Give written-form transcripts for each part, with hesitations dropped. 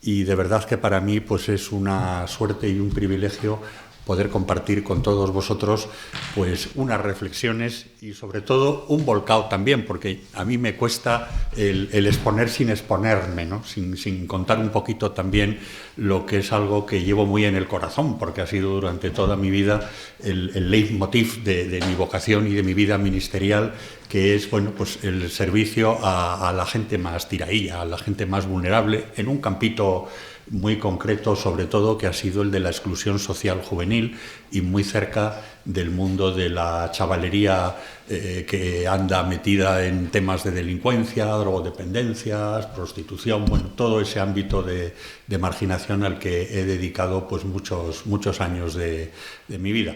y de verdad que para mí pues es una suerte y un privilegio poder compartir con todos vosotros pues unas reflexiones y sobre todo un volcado también, porque a mí me cuesta el exponer sin exponerme, ¿no? sin contar un poquito también lo que es algo que llevo muy en el corazón, porque ha sido durante toda mi vida el leitmotiv de mi vocación y de mi vida ministerial, que es bueno, pues el servicio a la gente más tiraía, a la gente más vulnerable, en un campito muy concreto, sobre todo, que ha sido el de la exclusión social juvenil y muy cerca del mundo de la chavalería que anda metida en temas de delincuencia, drogodependencias, prostitución, bueno, todo ese ámbito de marginación al que he dedicado pues muchos años de mi vida.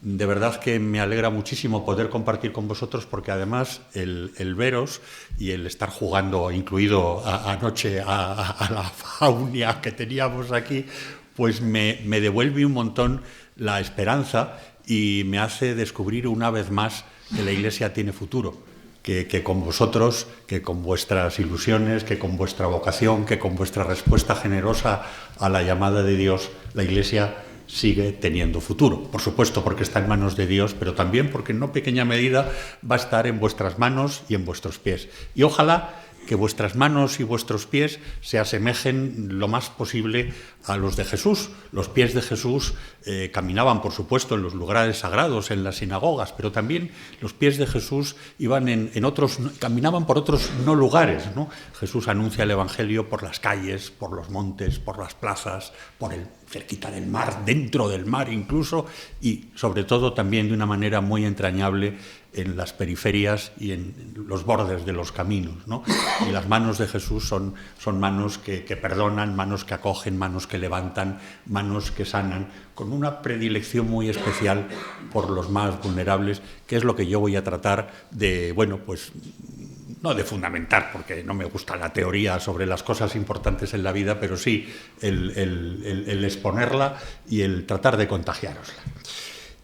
De verdad que me alegra muchísimo poder compartir con vosotros, porque además el veros y el estar jugando, incluido anoche a la faunia que teníamos aquí, pues me devuelve un montón la esperanza y me hace descubrir una vez más que la Iglesia tiene futuro, que con vosotros, que con vuestras ilusiones, que con vuestra vocación, que con vuestra respuesta generosa a la llamada de Dios, la Iglesia sigue teniendo futuro. Por supuesto, porque está en manos de Dios, pero también porque en no pequeña medida va a estar en vuestras manos y en vuestros pies. Y ojalá que vuestras manos y vuestros pies se asemejen lo más posible a los de Jesús. Los pies de Jesús caminaban, por supuesto, en los lugares sagrados, en las sinagogas, pero también los pies de Jesús iban en otros, caminaban por otros no lugares, ¿no? Jesús anuncia el Evangelio por las calles, por los montes, por las plazas, cerquita del mar, dentro del mar incluso, y sobre todo también de una manera muy entrañable en las periferias y en los bordes de los caminos, ¿no? Y las manos de Jesús son manos que perdonan, manos que acogen, manos que levantan, manos que sanan, con una predilección muy especial por los más vulnerables, que es lo que yo voy a tratar de, bueno, pues no de fundamentar, porque no me gusta la teoría sobre las cosas importantes en la vida, pero sí el exponerla y el tratar de contagiárosla.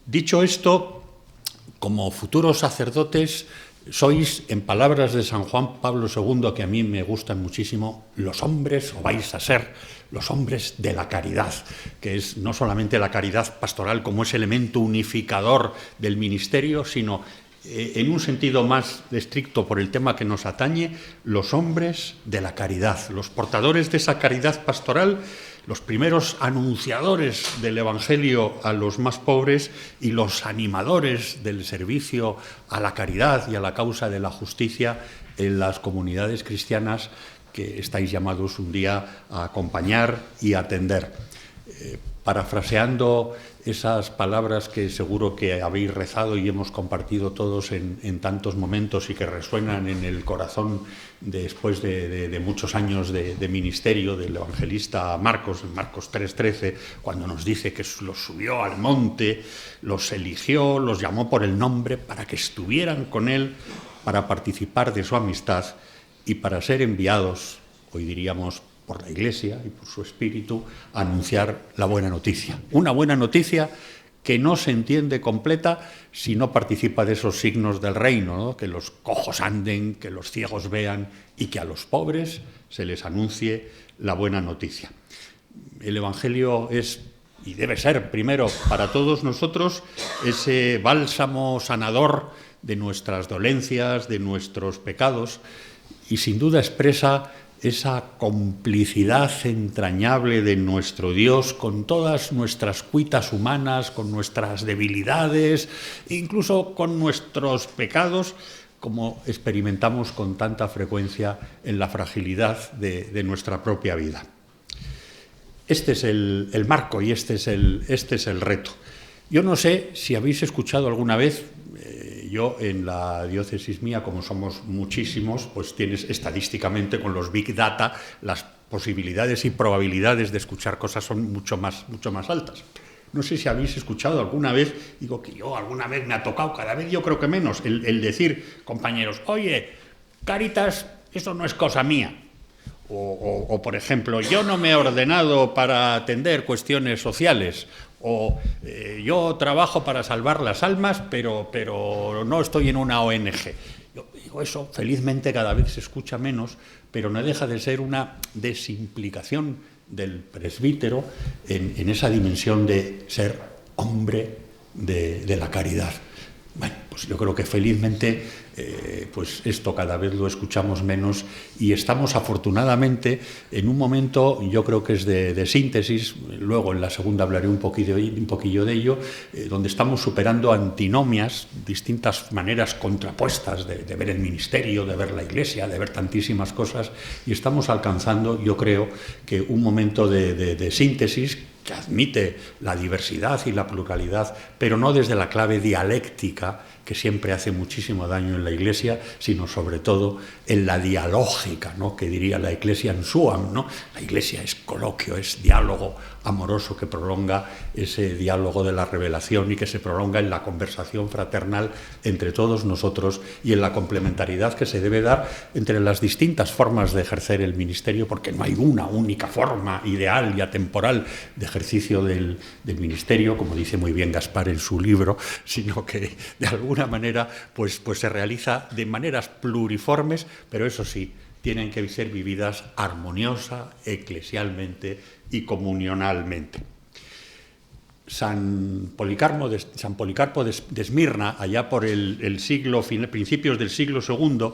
Dicho esto, como futuros sacerdotes, sois, en palabras de San Juan Pablo II, que a mí me gustan muchísimo, los hombres, o vais a ser los hombres de la caridad, que es no solamente la caridad pastoral como ese elemento unificador del ministerio, sino en un sentido más estricto por el tema que nos atañe, los hombres de la caridad, los portadores de esa caridad pastoral, los primeros anunciadores del Evangelio a los más pobres y los animadores del servicio a la caridad y a la causa de la justicia en las comunidades cristianas que estáis llamados un día a acompañar y a atender. Parafraseando esas palabras que seguro que habéis rezado y hemos compartido todos en tantos momentos y que resuenan en el corazón después de muchos años de ministerio del evangelista Marcos, en Marcos 3:13, cuando nos dice que los subió al monte, los eligió, los llamó por el nombre para que estuvieran con él, para participar de su amistad y para ser enviados, hoy diríamos, por la Iglesia y por su espíritu, a anunciar la buena noticia. Una buena noticia que no se entiende completa si no participa de esos signos del reino, ¿no? Que los cojos anden, que los ciegos vean y que a los pobres se les anuncie la buena noticia. El Evangelio es y debe ser, primero, para todos nosotros, ese bálsamo sanador de nuestras dolencias, de nuestros pecados, y sin duda expresa esa complicidad entrañable de nuestro Dios con todas nuestras cuitas humanas, con nuestras debilidades, incluso con nuestros pecados, como experimentamos con tanta frecuencia en la fragilidad de nuestra propia vida. Este es el marco y este es el reto. Yo no sé si habéis escuchado alguna vez, yo en la diócesis mía, como somos muchísimos, pues tienes estadísticamente con los Big Data las posibilidades y probabilidades de escuchar cosas son mucho más altas. No sé si habéis escuchado alguna vez, digo que yo alguna vez me ha tocado, cada vez yo creo que menos, el decir, compañeros, oye, Cáritas, eso no es cosa mía. O, por ejemplo, yo no me he ordenado para atender cuestiones sociales, o yo trabajo para salvar las almas, pero no estoy en una ONG. Yo digo eso, felizmente cada vez se escucha menos, pero no deja de ser una desimplicación del presbítero en esa dimensión de ser hombre de la caridad. Bueno, pues yo creo que felizmente pues esto cada vez lo escuchamos menos y estamos afortunadamente en un momento, yo creo que es de síntesis, luego en la segunda hablaré un poquillo de ello, donde estamos superando antinomias, distintas maneras contrapuestas de ver el ministerio, de ver la Iglesia, de ver tantísimas cosas, y estamos alcanzando, yo creo, que un momento de síntesis que admite la diversidad y la pluralidad, pero no desde la clave dialéctica, que siempre hace muchísimo daño en la Iglesia, sino sobre todo en la dialógica, ¿no?, que diría la Iglesia en Suam, ¿no? La Iglesia es coloquio, es diálogo amoroso que prolonga ese diálogo de la revelación y que se prolonga en la conversación fraternal entre todos nosotros y en la complementariedad que se debe dar entre las distintas formas de ejercer el ministerio, porque no hay una única forma ideal y atemporal de ejercicio del ministerio, como dice muy bien Gaspar en su libro, sino que de alguna manera pues se realiza de maneras pluriformes, pero eso sí, tienen que ser vividas armoniosa, eclesialmente y comunionalmente. San Policarpo de Esmirna, allá por el siglo, principios del siglo II,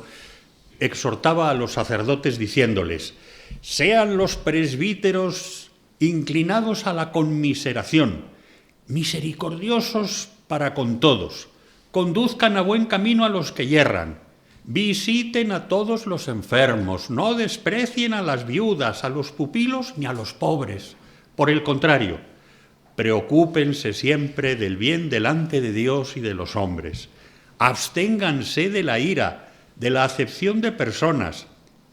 exhortaba a los sacerdotes diciéndoles: sean los presbíteros inclinados a la conmiseración, misericordiosos para con todos, conduzcan a buen camino a los que yerran, visiten a todos los enfermos, no desprecien a las viudas, a los pupilos ni a los pobres. Por el contrario, preocúpense siempre del bien delante de Dios y de los hombres. Absténganse de la ira, de la acepción de personas.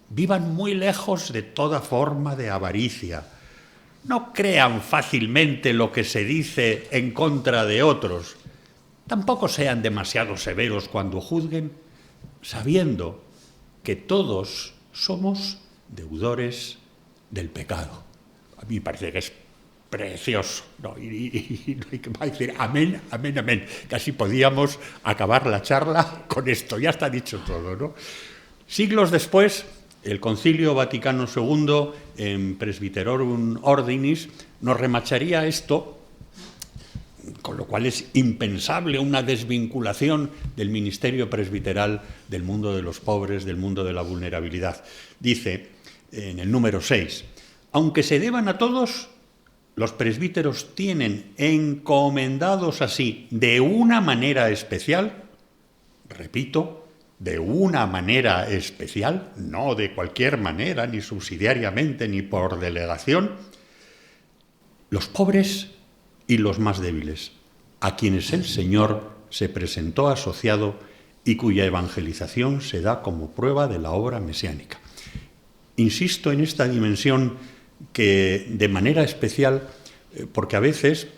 Vivan muy lejos de toda forma de avaricia. No crean fácilmente lo que se dice en contra de otros. Tampoco sean demasiado severos cuando juzguen, sabiendo que todos somos deudores del pecado. A mí me parece que es precioso, ¿no? Y no hay que decir amén, amén, amén. Casi podíamos acabar la charla con esto, ya está dicho todo, ¿no? Siglos después, el Concilio Vaticano II, en Presbyterorum Ordinis, nos remacharía esto, con lo cual es impensable una desvinculación del ministerio presbiteral del mundo de los pobres, del mundo de la vulnerabilidad. Dice en el número 6, aunque se deban a todos, los presbíteros tienen encomendados así de una manera especial, repito, de una manera especial, no de cualquier manera, ni subsidiariamente, ni por delegación, los pobres y los más débiles, a quienes el Señor se presentó asociado y cuya evangelización se da como prueba de la obra mesiánica. Insisto en esta dimensión que de manera especial, porque a veces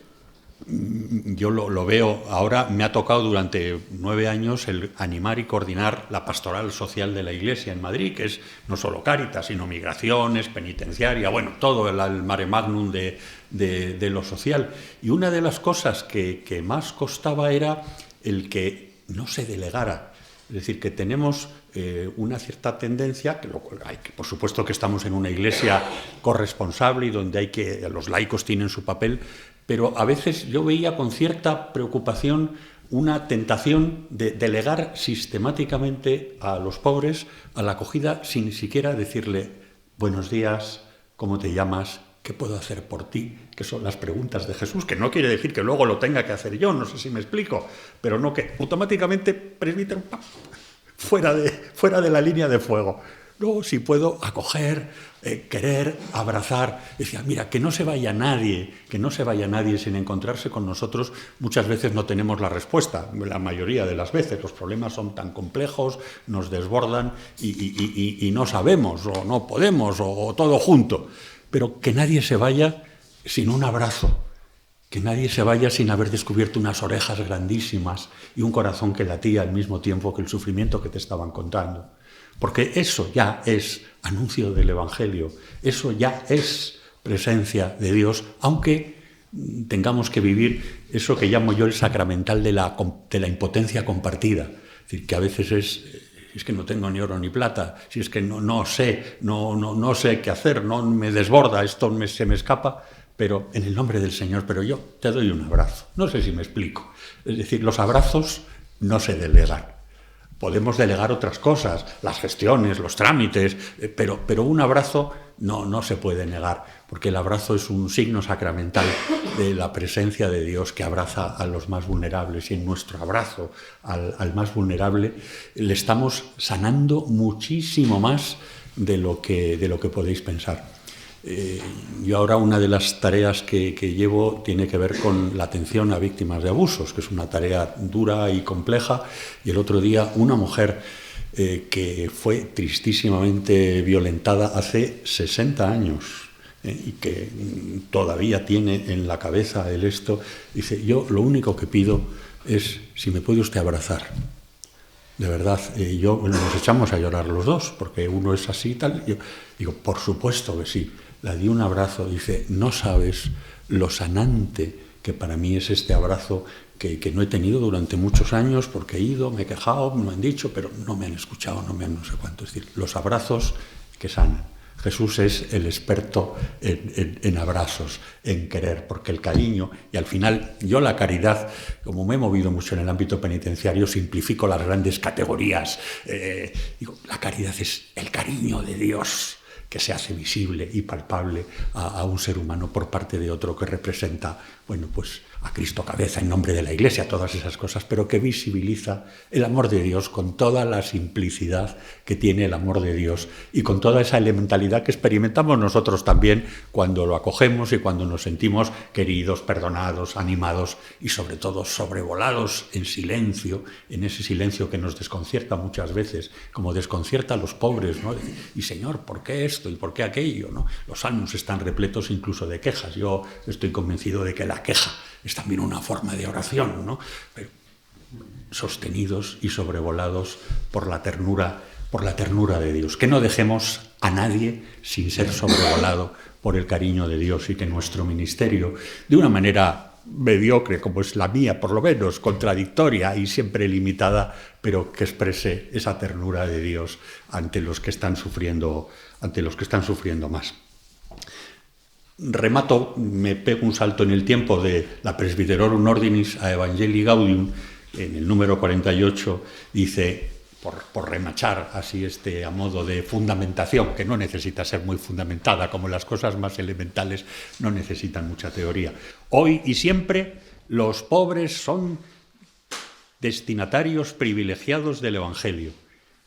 yo lo veo, ahora me ha tocado durante 9 años el animar y coordinar la pastoral social de la Iglesia en Madrid, que es no solo Cáritas, sino migraciones, penitenciaria, bueno, todo el mare magnum de lo social. Y una de las cosas que más costaba era el que no se delegara. Es decir, que tenemos una cierta tendencia, por supuesto que estamos en una iglesia corresponsable y donde los laicos tienen su papel, pero a veces yo veía con cierta preocupación una tentación de delegar sistemáticamente a los pobres a la acogida sin ni siquiera decirle buenos días, ¿cómo te llamas? ¿Qué puedo hacer por ti? Que son las preguntas de Jesús, que no quiere decir que luego lo tenga que hacer yo, no sé si me explico, pero no que automáticamente presbítero fuera de la línea de fuego. Luego, si puedo acoger, querer, abrazar, decía, mira, que no se vaya nadie sin encontrarse con nosotros. Muchas veces no tenemos la respuesta, la mayoría de las veces. Los problemas son tan complejos, nos desbordan y no sabemos, o no podemos, o todo junto. Pero que nadie se vaya sin un abrazo, que nadie se vaya sin haber descubierto unas orejas grandísimas y un corazón que latía al mismo tiempo que el sufrimiento que te estaban contando. Porque eso ya es anuncio del Evangelio, eso ya es presencia de Dios, aunque tengamos que vivir eso que llamo yo el sacramental de la impotencia compartida. Es decir, que a veces es si es que no tengo ni oro ni plata, si es que no sé qué hacer, no me desborda, se me escapa, pero en el nombre del Señor, pero yo te doy un abrazo. No sé si me explico. Es decir, los abrazos no se delegan. Podemos delegar otras cosas, las gestiones, los trámites, pero un abrazo no se puede negar, porque el abrazo es un signo sacramental de la presencia de Dios que abraza a los más vulnerables, y en nuestro abrazo al más vulnerable le estamos sanando muchísimo más de lo que podéis pensar. Yo ahora una de las tareas que llevo tiene que ver con la atención a víctimas de abusos, que es una tarea dura y compleja, y el otro día una mujer que fue tristísimamente violentada hace 60 años y que todavía tiene en la cabeza el esto, dice, yo lo único que pido es si me puede usted abrazar. De verdad, nos echamos a llorar los dos, porque uno es así y tal. Yo digo, por supuesto que sí. Le di un abrazo, dice, no sabes lo sanante que para mí es este abrazo que no he tenido durante muchos años, porque he ido, me he quejado, me lo han dicho, pero no me han escuchado, no sé cuánto. Es decir, los abrazos que sanan. Jesús es el experto en abrazos, en querer, porque el cariño, y al final yo la caridad, como me he movido mucho en el ámbito penitenciario, simplifico las grandes categorías. Digo, la caridad es el cariño de Dios que se hace visible y palpable a un ser humano por parte de otro que representa, bueno, pues a Cristo cabeza en nombre de la Iglesia, todas esas cosas, pero que visibiliza el amor de Dios con toda la simplicidad que tiene el amor de Dios y con toda esa elementalidad que experimentamos nosotros también cuando lo acogemos y cuando nos sentimos queridos, perdonados, animados y sobre todo sobrevolados en silencio, en ese silencio que nos desconcierta muchas veces, como desconcierta a los pobres, ¿no? Y Señor, ¿por qué esto y por qué aquello? ¿No? Los salmos están repletos incluso de quejas. Yo estoy convencido de que la queja es también una forma de oración, ¿no? Pero sostenidos y sobrevolados por la ternura de Dios. Que no dejemos a nadie sin ser sobrevolado por el cariño de Dios y que nuestro ministerio, de una manera mediocre, como es la mía, por lo menos, contradictoria y siempre limitada, pero que exprese esa ternura de Dios ante los que están sufriendo más. Remato, me pego un salto en el tiempo de la Presbyterorum Ordinis a Evangelii Gaudium, en el número 48, dice, por remachar así a modo de fundamentación, que no necesita ser muy fundamentada, como las cosas más elementales no necesitan mucha teoría. Hoy y siempre los pobres son destinatarios privilegiados del Evangelio,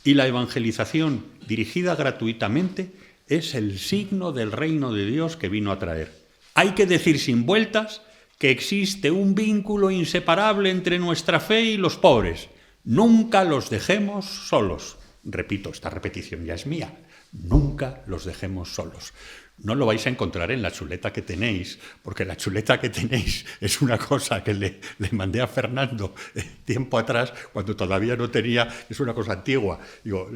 y la evangelización dirigida gratuitamente es el signo del reino de Dios que vino a traer. Hay que decir sin vueltas que existe un vínculo inseparable entre nuestra fe y los pobres. Nunca los dejemos solos. Repito, esta repetición ya es mía. Nunca los dejemos solos. No lo vais a encontrar en la chuleta que tenéis, porque la chuleta que tenéis es una cosa que le mandé a Fernando tiempo atrás, cuando todavía no tenía, es una cosa antigua. Digo,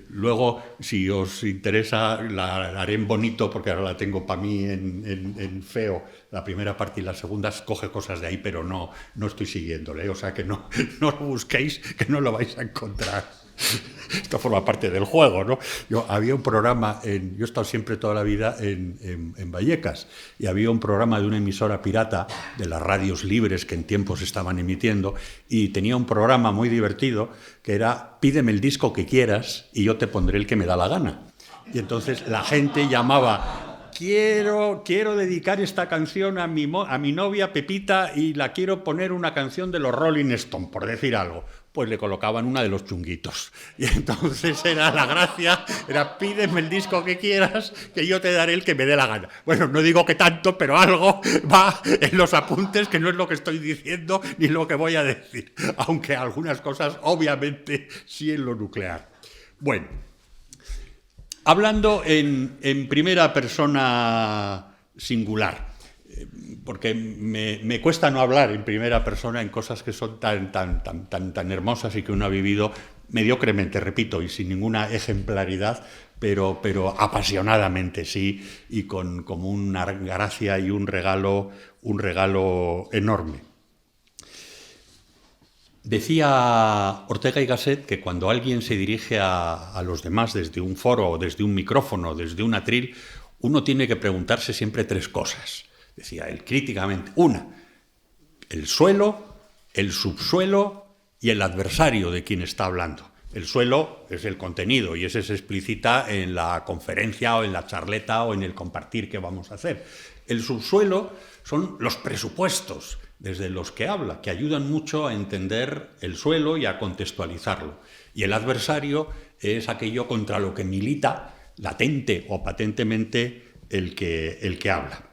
luego, si os interesa, la haré en bonito, porque ahora la tengo para mí en feo, la primera parte y la segunda, coge cosas de ahí, pero no estoy siguiéndole, o sea que no lo busquéis, que no lo vais a encontrar. Esto forma parte del juego, ¿no? Había un programa, yo he estado siempre toda la vida en Vallecas, y había un programa de una emisora pirata, de las radios libres que en tiempos estaban emitiendo, y tenía un programa muy divertido que era, pídeme el disco que quieras y yo te pondré el que me da la gana. Y entonces la gente llamaba, quiero dedicar esta canción a mi novia Pepita y la quiero poner una canción de los Rolling Stones, por decir algo. Pues le colocaban una de los Chunguitos. Y entonces era la gracia, era pídeme el disco que quieras, que yo te daré el que me dé la gana. Bueno, no digo que tanto, pero algo va en los apuntes, que no es lo que estoy diciendo ni lo que voy a decir. Aunque algunas cosas, obviamente, sí en lo nuclear. Bueno, hablando en primera persona singular, porque me cuesta no hablar en primera persona en cosas que son tan hermosas y que uno ha vivido mediocremente, repito, y sin ninguna ejemplaridad, pero apasionadamente, sí, y con una gracia y un regalo enorme. Decía Ortega y Gasset que cuando alguien se dirige a los demás desde un foro, o desde un micrófono, desde un atril, uno tiene que preguntarse siempre 3 cosas. Decía él críticamente. Una, el suelo, el subsuelo y el adversario de quien está hablando. El suelo es el contenido y ese se explicita en la conferencia o en la charleta o en el compartir que vamos a hacer. El subsuelo son los presupuestos desde los que habla, que ayudan mucho a entender el suelo y a contextualizarlo. Y el adversario es aquello contra lo que milita latente o patentemente el que habla.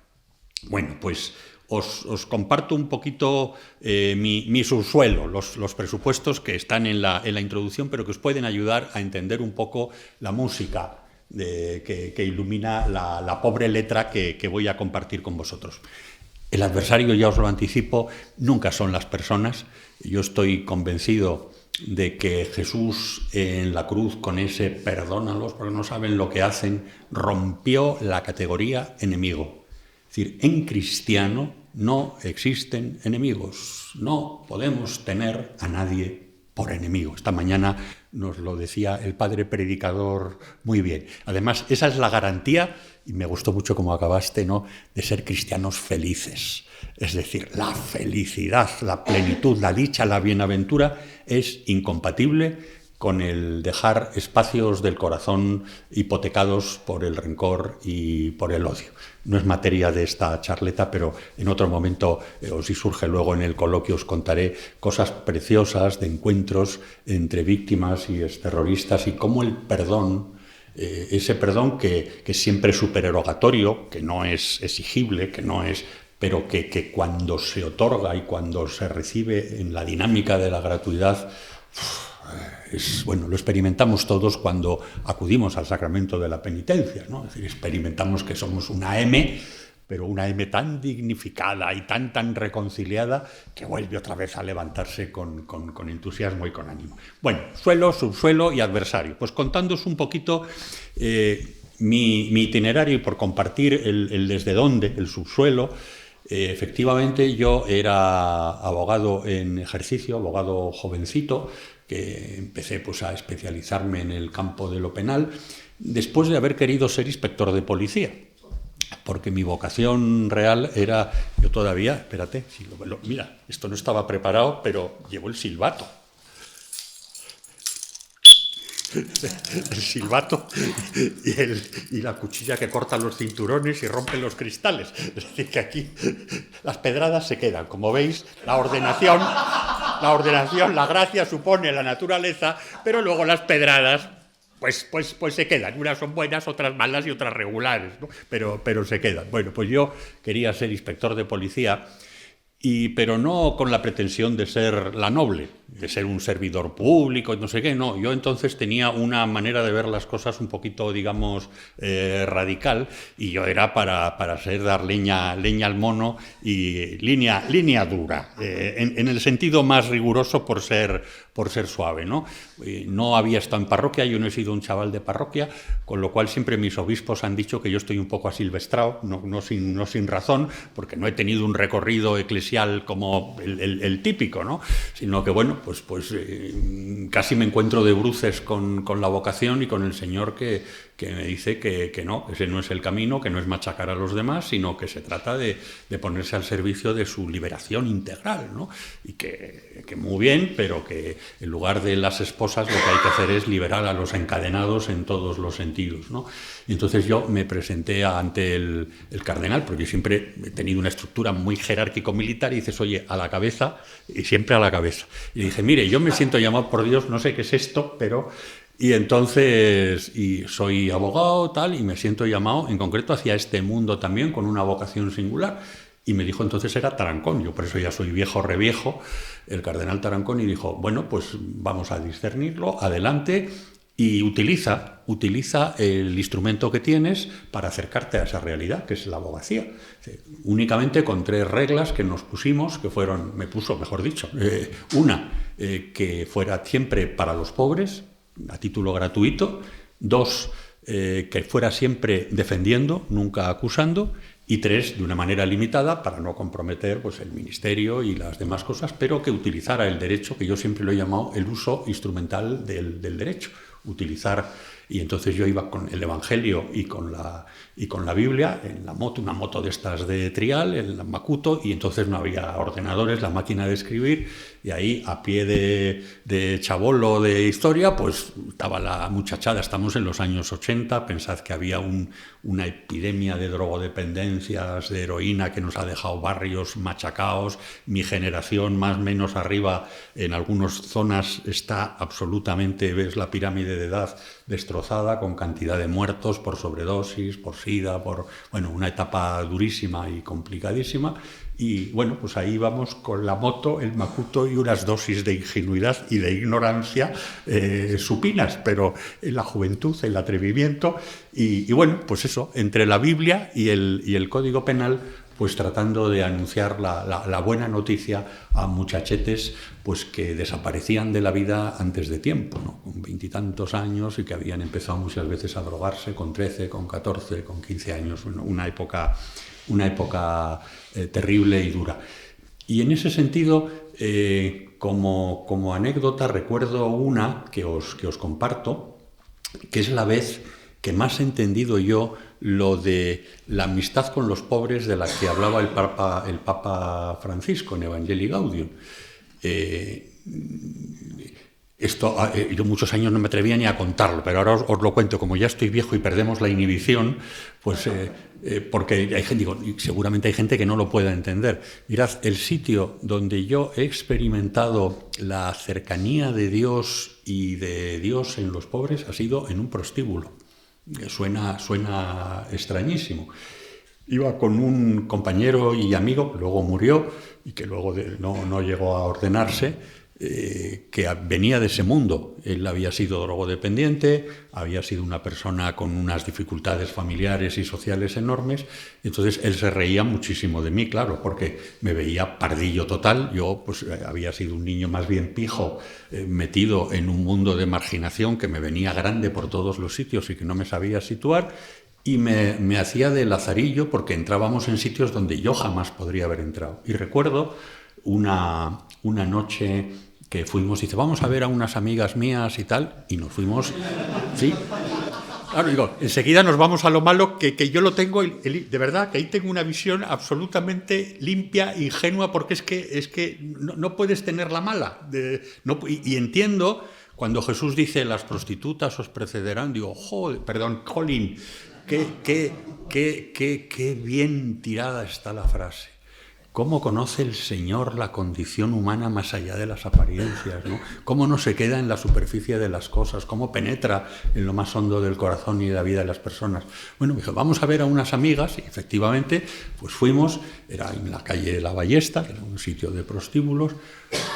Bueno, pues os comparto un poquito mi subsuelo, los presupuestos que están en la introducción, pero que os pueden ayudar a entender un poco la música que ilumina la pobre letra que voy a compartir con vosotros. El adversario, ya os lo anticipo, nunca son las personas. Yo estoy convencido de que Jesús en la cruz, con ese perdónalos porque no saben lo que hacen, rompió la categoría enemigo. Es decir, en cristiano no existen enemigos, no podemos tener a nadie por enemigo. Esta mañana nos lo decía el padre predicador muy bien. Además, esa es la garantía, y me gustó mucho cómo acabaste, ¿no?, de ser cristianos felices. Es decir, la felicidad, la plenitud, la dicha, la bienaventura es incompatible con el dejar espacios del corazón hipotecados por el rencor y por el odio. No es materia de esta charleta, pero en otro momento, o si surge luego en el coloquio, os contaré cosas preciosas de encuentros entre víctimas y exterroristas y cómo el perdón, ese perdón que siempre es supererogatorio, que no es exigible, que no es, pero que cuando se otorga y cuando se recibe en la dinámica de la gratuidad, bueno, lo experimentamos todos cuando acudimos al sacramento de la penitencia, ¿no? Es decir, experimentamos que somos una M, pero una M tan dignificada y tan reconciliada que vuelve otra vez a levantarse con entusiasmo y con ánimo. Bueno, suelo, subsuelo y adversario. Pues contándoos un poquito mi itinerario y por compartir el desde dónde, el subsuelo. Efectivamente, yo era abogado en ejercicio, abogado jovencito, que empecé pues a especializarme en el campo de lo penal, después de haber querido ser inspector de policía, porque mi vocación real era, yo todavía, espérate, mira, esto no estaba preparado, pero llevo el silbato. El silbato y la cuchilla que corta los cinturones y rompe los cristales. Es decir, que aquí las pedradas se quedan. Como veis, la ordenación, la gracia supone la naturaleza, pero luego las pedradas pues se quedan. Unas son buenas, otras malas y otras regulares, ¿no? Pero se quedan. Bueno, pues yo quería ser inspector de policía, pero no con la pretensión de ser la noble, de ser un servidor público, no sé qué, no. Yo entonces tenía una manera de ver las cosas un poquito, digamos, radical, y yo era para dar leña al mono y línea dura, en el sentido más riguroso por ser suave, ¿no? No había estado en parroquia, yo no he sido un chaval de parroquia, con lo cual siempre mis obispos han dicho que yo estoy un poco asilvestrado, no sin razón, porque no he tenido un recorrido eclesial como el típico, ¿no? Sino que, bueno, pues casi me encuentro de bruces con la vocación y con el Señor que me dice que no, ese no es el camino, que no es machacar a los demás, sino que se trata de ponerse al servicio de su liberación integral, ¿no? Y que muy bien, pero que en lugar de las esposas lo que hay que hacer es liberar a los encadenados en todos los sentidos, ¿no? Y entonces yo me presenté ante el cardenal, porque yo siempre he tenido una estructura muy jerárquico-militar, y dices, oye, a la cabeza, y siempre a la cabeza. Y dije, mire, yo me siento llamado por Dios, no sé qué es esto, pero... Y entonces, soy abogado, tal, y me siento llamado, en concreto, hacia este mundo también, con una vocación singular. Y me dijo, entonces era Tarancón, yo por eso ya soy viejo, reviejo, el cardenal Tarancón, y dijo, bueno, pues vamos a discernirlo, adelante, y utiliza el instrumento que tienes para acercarte a esa realidad, que es la abogacía. Únicamente con 3 reglas que nos pusimos, me puso, mejor dicho, una, que fuera siempre para los pobres, a título gratuito; 2, que fuera siempre defendiendo, nunca acusando; Y 3, de una manera limitada, para no comprometer pues, el ministerio y las demás cosas, pero que utilizara el derecho, que yo siempre lo he llamado el uso instrumental del derecho. Utilizar, y entonces yo iba con el Evangelio y con la Biblia en la moto, una moto de estas de trial, en la Macuto, y entonces no había ordenadores, la máquina de escribir, y ahí a pie de chabolo de historia, pues estaba la muchachada. Estamos en los años 80, pensad que había una epidemia de drogodependencias, de heroína que nos ha dejado barrios machacados. Mi generación, más o menos arriba, en algunas zonas está absolutamente, ves la pirámide de edad destrozada, con cantidad de muertos por sobredosis, por sida, por una etapa durísima y complicadísima. Y bueno, pues ahí vamos con la moto, el Macuto y unas dosis de ingenuidad y de ignorancia supinas, pero en la juventud, el atrevimiento. Y bueno, pues eso, entre la Biblia y el Código Penal, pues tratando de anunciar la buena noticia a muchachetes pues que desaparecían de la vida antes de tiempo, ¿no? Con 20 y tantos años, y que habían empezado muchas veces a drogarse con 13, con 14, con 15 años, una época terrible y dura. Y en ese sentido, como anécdota, recuerdo una que os comparto, que es la vez que más he entendido yo lo de la amistad con los pobres de la que hablaba el Papa Francisco en Evangelii Gaudium. Yo muchos años no me atrevía ni a contarlo, pero ahora os lo cuento. Como ya estoy viejo y perdemos la inhibición, pues porque hay gente, seguramente hay gente que no lo pueda entender. Mirad, el sitio donde yo he experimentado la cercanía de Dios y de Dios en los pobres ha sido en un prostíbulo. Suena extrañísimo. Iba con un compañero y amigo, luego murió y que luego no llegó a ordenarse, que venía de ese mundo. Él había sido drogodependiente, había sido una persona con unas dificultades familiares y sociales enormes. Entonces él se reía muchísimo de mí, claro, porque me veía pardillo total. Yo pues había sido un niño más bien pijo, metido en un mundo de marginación que me venía grande por todos los sitios y que no me sabía situar. Y me hacía de lazarillo porque entrábamos en sitios donde yo jamás podría haber entrado. Y recuerdo una noche que fuimos, dice, vamos a ver a unas amigas mías y tal, y nos fuimos, sí. Claro, digo, enseguida nos vamos a lo malo, que yo lo tengo, de verdad, que ahí tengo una visión absolutamente limpia, ingenua, porque es que no puedes tenerla mala. Y entiendo, cuando Jesús dice, las prostitutas os precederán, digo, jolín, qué bien tirada está la frase. ¿Cómo conoce el Señor la condición humana más allá de las apariencias, ¿no? Cómo no se queda en la superficie de las cosas, cómo penetra en lo más hondo del corazón y de la vida de las personas. Bueno, me dijo, vamos a ver a unas amigas, y efectivamente, pues fuimos, era en la calle de la Ballesta, que era un sitio de prostíbulos.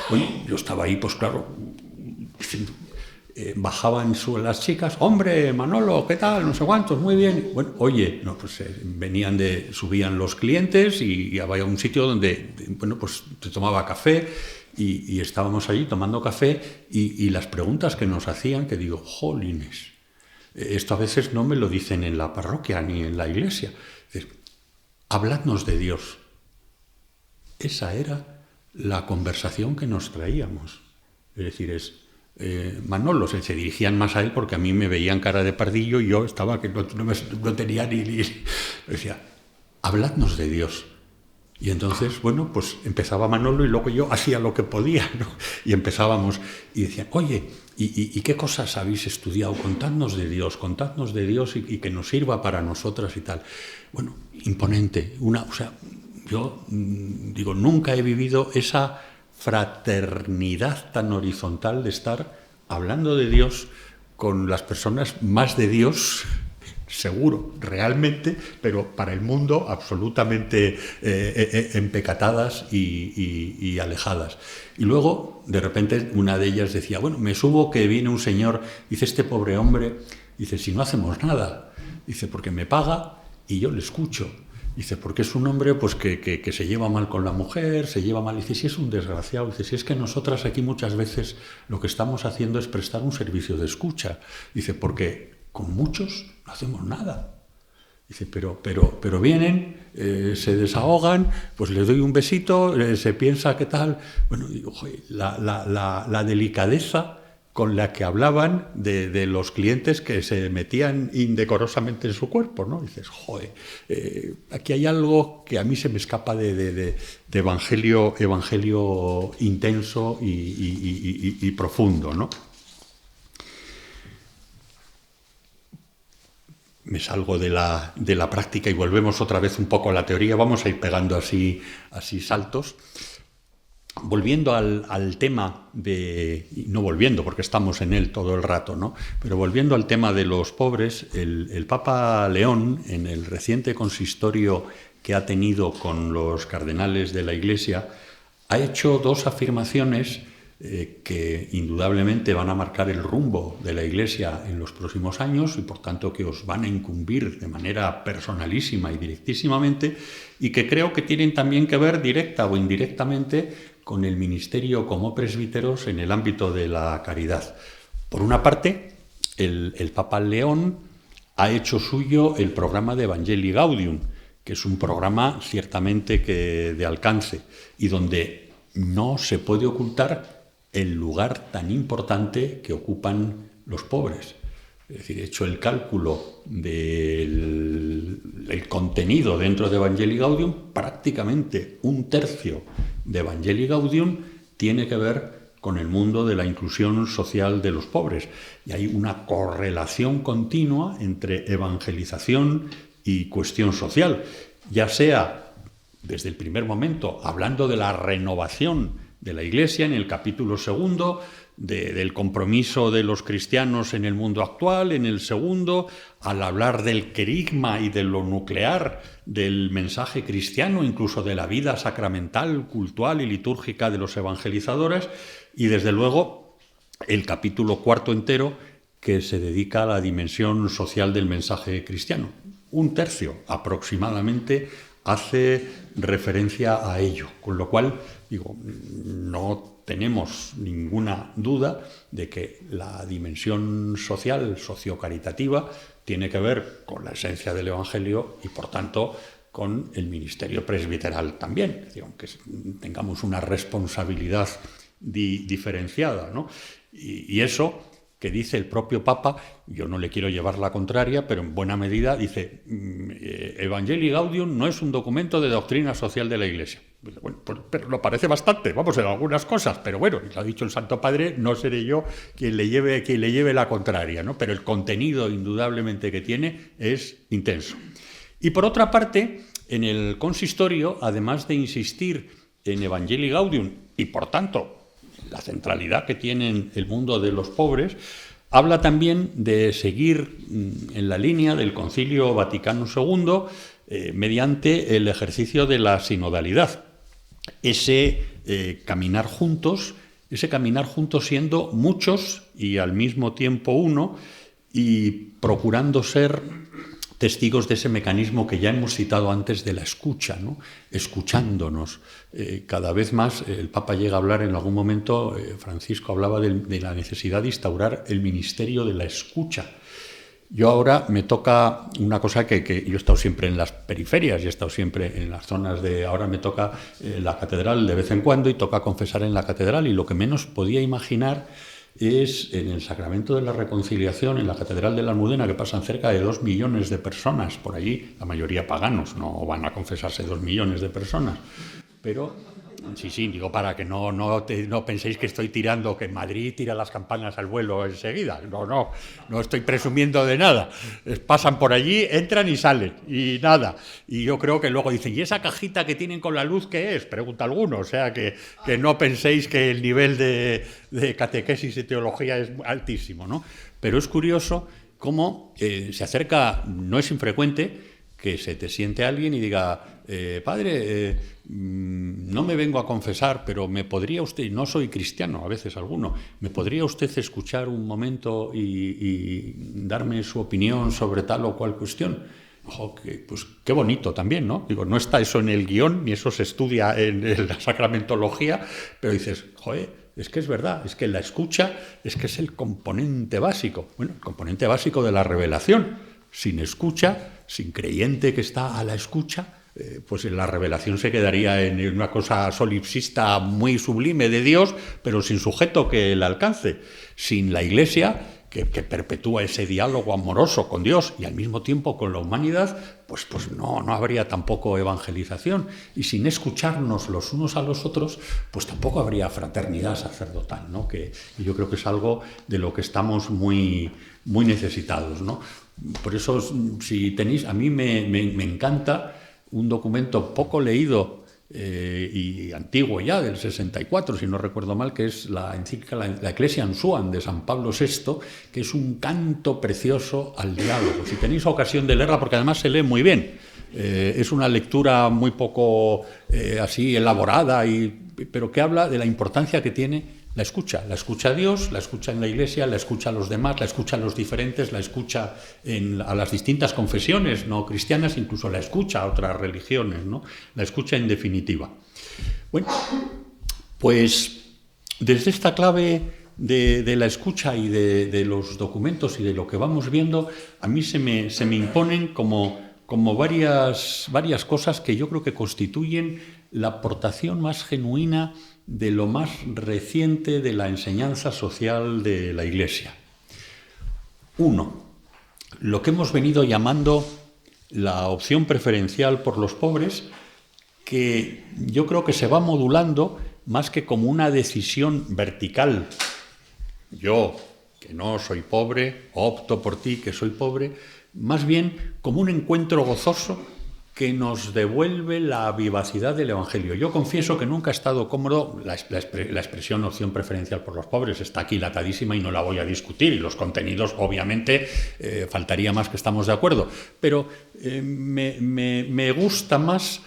Bueno, yo estaba ahí, pues claro, bajaban las chicas, hombre, Manolo, ¿qué tal? No sé cuántos, muy bien. Bueno, oye, no, pues subían los clientes y había un sitio donde, bueno, pues se tomaba café y estábamos allí tomando café y las preguntas que nos hacían, que digo, jolines, esto a veces no me lo dicen en la parroquia ni en la iglesia. Es, habladnos de Dios. Esa era la conversación que nos traíamos. Es decir, Manolo, se dirigían más a él porque a mí me veían cara de pardillo y yo estaba que no tenía ni... Decía, habladnos de Dios. Y entonces, bueno, pues empezaba Manolo y luego yo hacía lo que podía, ¿no? Y empezábamos y decían, oye, ¿y qué cosas habéis estudiado? Contadnos de Dios y que nos sirva para nosotras y tal. Bueno, imponente. Yo digo, nunca he vivido esa fraternidad tan horizontal de estar hablando de Dios con las personas más de Dios, seguro, realmente, pero para el mundo absolutamente empecatadas y alejadas. Y luego, de repente, una de ellas decía, bueno, me subo que viene un señor, dice, este pobre hombre, dice, si no hacemos nada, dice, porque me paga y yo le escucho. Dice, porque es un hombre pues, que se lleva mal con la mujer, se lleva mal. Dice, si es un desgraciado. Dice, si es que nosotras aquí muchas veces lo que estamos haciendo es prestar un servicio de escucha. Dice, porque con muchos no hacemos nada. Dice, pero vienen, se desahogan, pues les doy un besito, se piensa qué tal. Bueno, digo, joder, la delicadeza con la que hablaban de los clientes que se metían indecorosamente en su cuerpo, ¿no? Dices, joder, aquí hay algo que a mí se me escapa de evangelio intenso y profundo, ¿no? Me salgo de la práctica y volvemos otra vez un poco a la teoría. Vamos a ir pegando así saltos. Volviendo al tema no volviendo porque estamos en él todo el rato, ¿no? Pero volviendo al tema de los pobres, el Papa León, en el reciente consistorio que ha tenido con los cardenales de la Iglesia, ha hecho dos afirmaciones que indudablemente van a marcar el rumbo de la Iglesia en los próximos años y por tanto que os van a incumbir de manera personalísima y directísimamente, y que creo que tienen también que ver directa o indirectamente con el ministerio como presbíteros en el ámbito de la caridad. Por una parte, el Papa León ha hecho suyo el programa de Evangelii Gaudium, que es un programa ciertamente de alcance y donde no se puede ocultar el lugar tan importante que ocupan los pobres. Es decir, he hecho el cálculo del contenido dentro de Evangelii Gaudium, prácticamente un tercio de Evangelii Gaudium tiene que ver con el mundo de la inclusión social de los pobres. Y hay una correlación continua entre evangelización y cuestión social, ya sea desde el primer momento hablando de la renovación de la Iglesia en el capítulo 2, del compromiso de los cristianos en el mundo actual, en el segundo, al hablar del querigma y de lo nuclear del mensaje cristiano, incluso de la vida sacramental, cultual y litúrgica de los evangelizadores, y desde luego el capítulo 4 entero que se dedica a la dimensión social del mensaje cristiano. Un tercio aproximadamente hace referencia a ello, con lo cual, digo, no tenemos ninguna duda de que la dimensión social, sociocaritativa, tiene que ver con la esencia del Evangelio y, por tanto, con el ministerio presbiteral también. Es decir, aunque tengamos una responsabilidad diferenciada, ¿no? Y eso que dice el propio Papa, yo no le quiero llevar la contraria, pero en buena medida dice, Evangelii Gaudium no es un documento de doctrina social de la Iglesia. Bueno, pero lo parece bastante, vamos, en algunas cosas, pero bueno, lo ha dicho el Santo Padre, no seré yo quien le lleve la contraria, ¿no? Pero el contenido indudablemente que tiene es intenso. Y por otra parte, en el consistorio, además de insistir en Evangelii Gaudium y por tanto la centralidad que tiene el mundo de los pobres, habla también de seguir en la línea del Concilio Vaticano II mediante el ejercicio de la sinodalidad. Ese caminar juntos siendo muchos y al mismo tiempo uno, y procurando ser testigos de ese mecanismo que ya hemos citado antes de la escucha, ¿no? Escuchándonos. Cada vez más el Papa llega a hablar, en algún momento Francisco hablaba de la necesidad de instaurar el ministerio de la escucha. Yo ahora me toca una cosa que yo he estado siempre en las periferias y he estado siempre en las zonas ahora me toca la catedral de vez en cuando y toca confesar en la catedral, y lo que menos podía imaginar es en el Sacramento de la Reconciliación, en la Catedral de la Almudena, que pasan cerca de 2 millones de personas por allí, la mayoría paganos, no van a confesarse 2 millones de personas, pero sí, digo, para que no penséis que estoy tirando, que en Madrid tira las campanas al vuelo enseguida, no estoy presumiendo de nada, pasan por allí, entran y salen, y nada, y yo creo que luego dicen, ¿y esa cajita que tienen con la luz qué es? Pregunta alguno, o sea, que no penséis que el nivel de catequesis y teología es altísimo, ¿no? Pero es curioso cómo se acerca, no es infrecuente, que se te siente alguien y diga, padre, no me vengo a confesar, pero me podría usted, no soy cristiano, a veces alguno, ¿me podría usted escuchar un momento y darme su opinión sobre tal o cual cuestión? Pues qué bonito también, ¿no? Digo, no está eso en el guión, ni eso se estudia en la sacramentología, pero dices, es que es verdad, es que la escucha es que es el componente básico. Bueno, el componente básico de la revelación. Sin escucha sin creyente que está a la escucha, pues la revelación se quedaría en una cosa solipsista muy sublime de Dios, pero sin sujeto que la alcance. Sin la Iglesia, que perpetúa ese diálogo amoroso con Dios y al mismo tiempo con la humanidad, pues no habría tampoco evangelización. Y sin escucharnos los unos a los otros, pues tampoco habría fraternidad sacerdotal, ¿no? Que yo creo que es algo de lo que estamos muy, muy necesitados, ¿no? Por eso, si tenéis, a mí me encanta un documento poco leído y antiguo ya, del 64, si no recuerdo mal, que es la encíclica la Ecclesiam Suam de San Pablo VI, que es un canto precioso al diálogo. Si tenéis ocasión de leerla, porque además se lee muy bien, es una lectura muy poco así elaborada, pero que habla de la importancia que tiene la escucha a Dios, la escucha en la Iglesia, la escucha a los demás, la escucha a los diferentes, la escucha a las distintas confesiones no cristianas, incluso la escucha a otras religiones, ¿no? La escucha en definitiva. Bueno, pues desde esta clave de la escucha y de los documentos y de lo que vamos viendo, a mí se me imponen como varias cosas que yo creo que constituyen la aportación más genuina de lo más reciente de la enseñanza social de la Iglesia. Uno, lo que hemos venido llamando la opción preferencial por los pobres, que yo creo que se va modulando más que como una decisión vertical. Yo, que no soy pobre, opto por ti, que soy pobre, más bien como un encuentro gozoso que nos devuelve la vivacidad del Evangelio. Yo confieso que nunca he estado cómodo, la expresión opción preferencial por los pobres está aquí latadísima y no la voy a discutir, y los contenidos, obviamente, faltaría más que estamos de acuerdo, pero me gusta más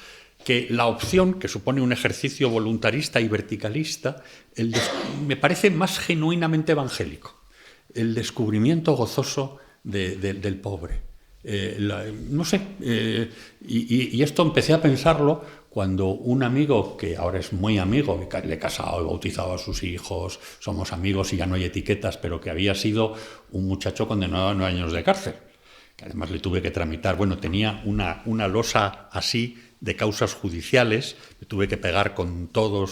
que la opción, que supone un ejercicio voluntarista y verticalista, me parece más genuinamente evangélico, el descubrimiento gozoso del pobre. No sé, y esto empecé a pensarlo cuando un amigo, que ahora es muy amigo, que le he casado, he bautizado a sus hijos, somos amigos y ya no hay etiquetas, pero que había sido un muchacho condenado a 9 años de cárcel, que además le tuve que tramitar, tenía una losa así de causas judiciales, me tuve que pegar con todos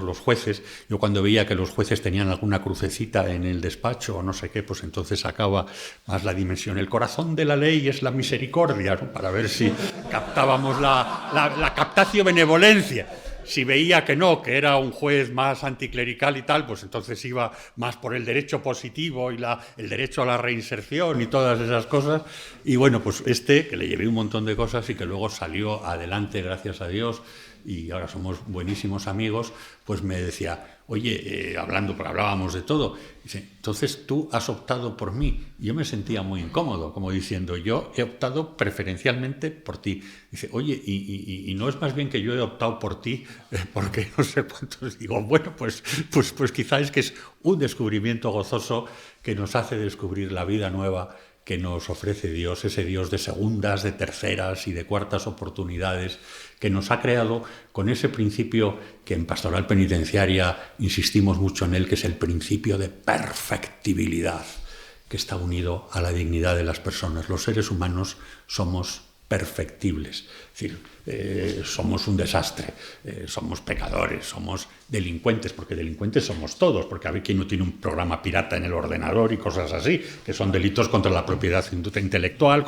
los jueces. Yo cuando veía que los jueces tenían alguna crucecita en el despacho o no sé qué, pues entonces sacaba más la dimensión. El corazón de la ley es la misericordia, ¿no? Para ver si captábamos la captatio benevolencia. Si veía que no, que era un juez más anticlerical y tal, pues entonces iba más por el derecho positivo y el derecho a la reinserción y todas esas cosas. Y bueno, pues que le llevé un montón de cosas y que luego salió adelante, gracias a Dios, y ahora somos buenísimos amigos, pues me decía, oye, porque hablábamos de todo, dice, entonces tú has optado por mí. Y yo me sentía muy incómodo, como diciendo, yo he optado preferencialmente por ti. Dice, oye, y no es más bien que yo he optado por ti, porque no sé cuántos. Digo, bueno, pues quizá es que es un descubrimiento gozoso que nos hace descubrir la vida nueva que nos ofrece Dios, ese Dios de segundas, de terceras y de cuartas oportunidades, que nos ha creado con ese principio que en Pastoral Penitenciaria insistimos mucho en él, que es el principio de perfectibilidad, que está unido a la dignidad de las personas. Los seres humanos somos perfectibles, es decir, somos un desastre, somos pecadores, somos delincuentes, porque delincuentes somos todos, porque a ver quién no tiene un programa pirata en el ordenador y cosas así, que son delitos contra la propiedad intelectual,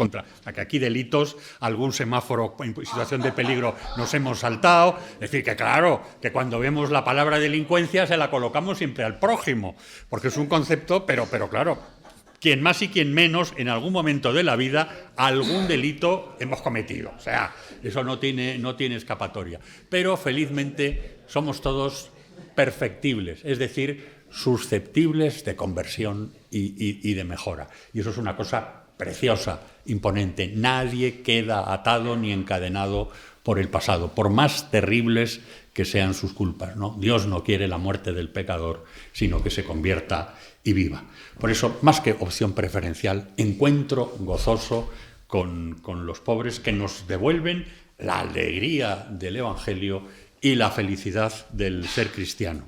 que aquí delitos, algún semáforo en situación de peligro nos hemos saltado. Es decir, que claro, que cuando vemos la palabra delincuencia se la colocamos siempre al prójimo, porque es un concepto, pero claro, quien más y quien menos, en algún momento de la vida, algún delito hemos cometido. O sea, eso no tiene escapatoria. Pero, felizmente, somos todos perfectibles, es decir, susceptibles de conversión y de mejora. Y eso es una cosa preciosa, imponente. Nadie queda atado ni encadenado por el pasado, por más terribles que sean sus culpas, ¿no? Dios no quiere la muerte del pecador, sino que se convierta y viva. Por eso, más que opción preferencial, encuentro gozoso con los pobres, que nos devuelven la alegría del Evangelio y la felicidad del ser cristiano.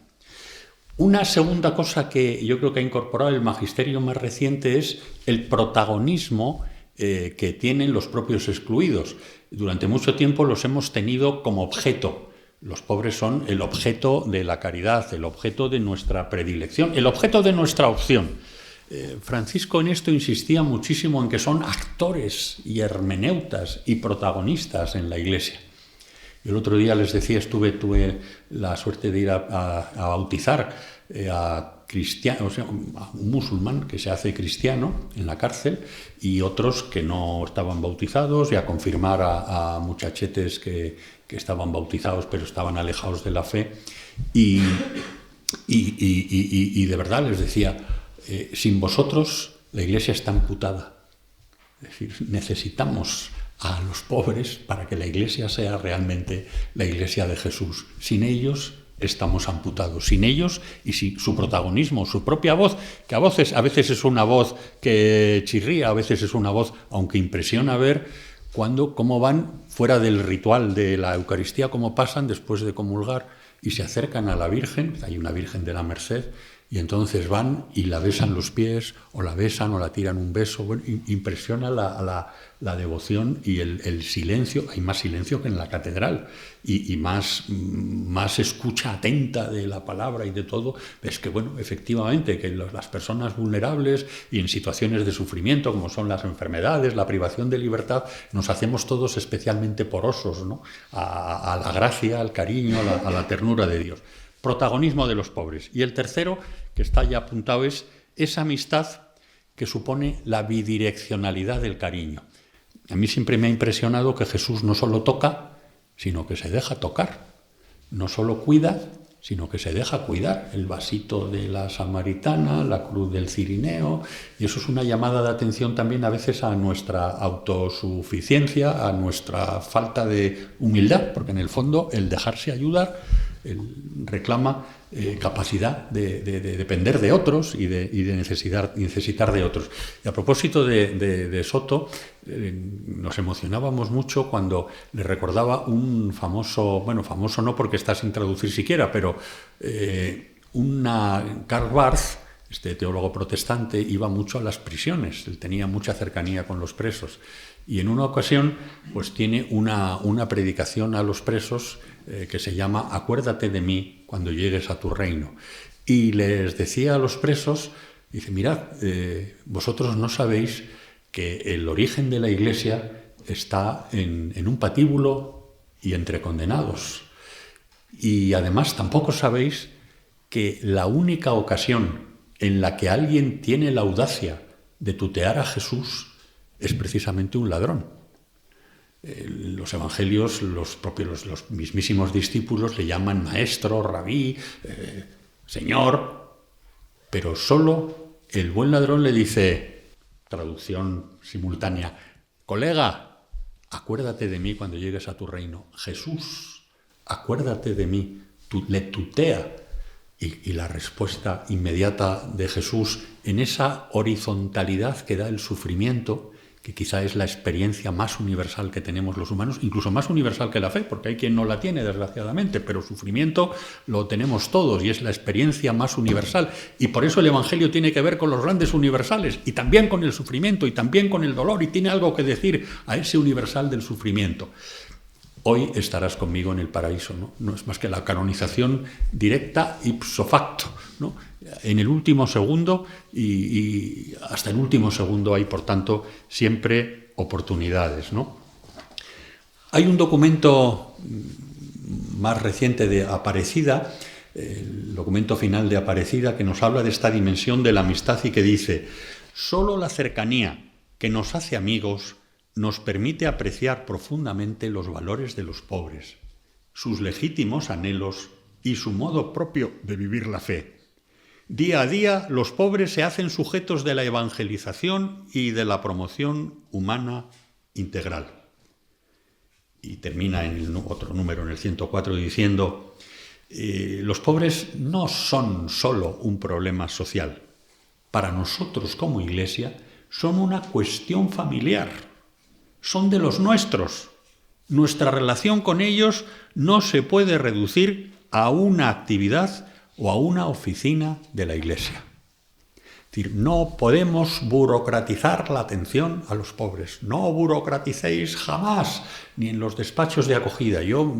Una segunda cosa que yo creo que ha incorporado el magisterio más reciente es el protagonismo que tienen los propios excluidos. Durante mucho tiempo los hemos tenido como objeto. Los pobres son el objeto de la caridad, el objeto de nuestra predilección, el objeto de nuestra opción. Francisco en esto insistía muchísimo en que son actores y hermeneutas y protagonistas en la Iglesia. El otro día les decía, tuve la suerte de ir a bautizar a cristiano, o sea, a un musulmán que se hace cristiano en la cárcel y otros que no estaban bautizados, y a confirmar a muchachetes que estaban bautizados pero estaban alejados de la fe. Y de verdad les decía, sin vosotros la Iglesia está amputada. Es decir, necesitamos a los pobres para que la Iglesia sea realmente la Iglesia de Jesús. Sin ellos estamos amputados. Sin ellos y sin su protagonismo, su propia voz, que a veces es una voz que chirría, a veces es una voz, aunque impresiona ver cómo van fuera del ritual de la Eucaristía, cómo pasan después de comulgar y se acercan a la Virgen. Hay una Virgen de la Merced, y entonces van y la besan los pies, o la besan, o la tiran un beso. Bueno, impresiona la devoción y el silencio. Hay más silencio que en la catedral, y más escucha atenta de la palabra y de todo. Es que, bueno, efectivamente, que las personas vulnerables y en situaciones de sufrimiento, como son las enfermedades, la privación de libertad, nos hacemos todos especialmente porosos, ¿no?, a la gracia, al cariño, a la ternura de Dios. Protagonismo de los pobres. Y el tercero, que está ya apuntado, es esa amistad que supone la bidireccionalidad del cariño. A mí siempre me ha impresionado que Jesús no solo toca, sino que se deja tocar. No solo cuida, sino que se deja cuidar. El vasito de la samaritana, la cruz del cirineo, y eso es una llamada de atención también a veces a nuestra autosuficiencia, a nuestra falta de humildad, porque en el fondo el dejarse ayudar reclama capacidad de depender de otros y de necesitar de otros. Y a propósito de Soto, nos emocionábamos mucho cuando le recordaba un famoso no porque está sin traducir siquiera, pero Karl Barth, este teólogo protestante, iba mucho a las prisiones, él tenía mucha cercanía con los presos, y en una ocasión pues tiene una predicación a los presos que se llama «Acuérdate de mí cuando llegues a tu reino». Y les decía a los presos, dice, mirad, vosotros no sabéis que el origen de la Iglesia está en un patíbulo y entre condenados. Y además tampoco sabéis que la única ocasión en la que alguien tiene la audacia de tutear a Jesús es precisamente un ladrón. Los evangelios, los mismísimos discípulos le llaman maestro, rabí, señor, pero solo el buen ladrón le dice, traducción simultánea, colega, acuérdate de mí cuando llegues a tu reino. Jesús, acuérdate de mí, le tutea. Y la respuesta inmediata de Jesús en esa horizontalidad que da el sufrimiento, que quizá es la experiencia más universal que tenemos los humanos, incluso más universal que la fe, porque hay quien no la tiene, desgraciadamente, pero sufrimiento lo tenemos todos y es la experiencia más universal. Y por eso el Evangelio tiene que ver con los grandes universales, y también con el sufrimiento, y también con el dolor, y tiene algo que decir a ese universal del sufrimiento. Hoy estarás conmigo en el paraíso, ¿no? No es más que la canonización directa ipso facto, ¿no? En el último segundo, y hasta el último segundo hay, por tanto, siempre oportunidades, ¿no? Hay un documento más reciente de Aparecida, el documento final de Aparecida, que nos habla de esta dimensión de la amistad y que dice: solo la cercanía que nos hace amigos nos permite apreciar profundamente los valores de los pobres, sus legítimos anhelos y su modo propio de vivir la fe. Día a día, los pobres se hacen sujetos de la evangelización y de la promoción humana integral. Y termina en el otro número, en el 104, diciendo, los pobres no son solo un problema social. Para nosotros como Iglesia son una cuestión familiar. Son de los nuestros. Nuestra relación con ellos no se puede reducir a una actividad o a una oficina de la Iglesia. Es decir, no podemos burocratizar la atención a los pobres. No burocraticéis jamás, ni en los despachos de acogida. Yo,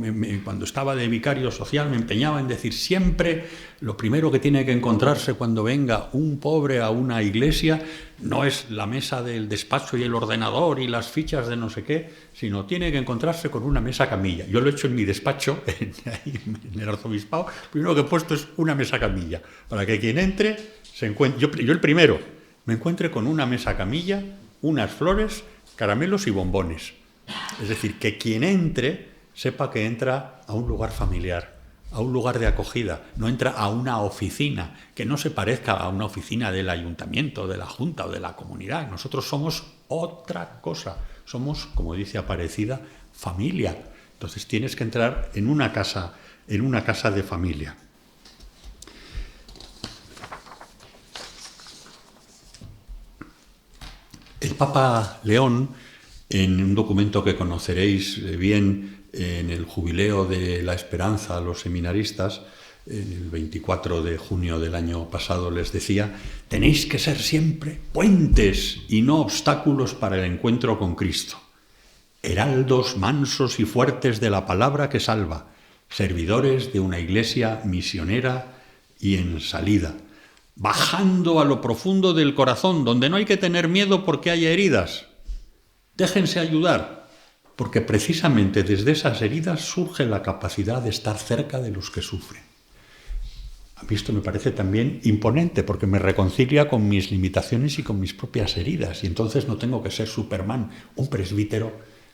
cuando estaba de vicario social, me empeñaba en decir siempre lo primero que tiene que encontrarse cuando venga un pobre a una iglesia no es la mesa del despacho y el ordenador y las fichas de no sé qué, sino tiene que encontrarse con una mesa camilla. Yo lo he hecho en mi despacho, en el arzobispado. Lo primero que he puesto es una mesa camilla, para que quien entre se encuentre, yo el primero, me encuentre con una mesa camilla, unas flores, caramelos y bombones. Es decir, que quien entre sepa que entra a un lugar familiar, a un lugar de acogida, no entra a una oficina, que no se parezca a una oficina del ayuntamiento, de la junta o de la comunidad. Nosotros somos otra cosa, somos, como dice Aparecida, familia. Entonces tienes que entrar en una casa de familia. El Papa León, en un documento que conoceréis bien en el Jubileo de la Esperanza a los seminaristas, en el 24 de junio del año pasado, les decía: tenéis que ser siempre puentes y no obstáculos para el encuentro con Cristo. Heraldos mansos y fuertes de la palabra que salva, servidores de una iglesia misionera y en salida, bajando a lo profundo del corazón, donde no hay que tener miedo porque haya heridas. Déjense ayudar, porque precisamente desde esas heridas surge la capacidad de estar cerca de los que sufren. A mí esto me parece también imponente, porque me reconcilia con mis limitaciones y con mis propias heridas, y entonces no tengo que ser Superman. Un presbítero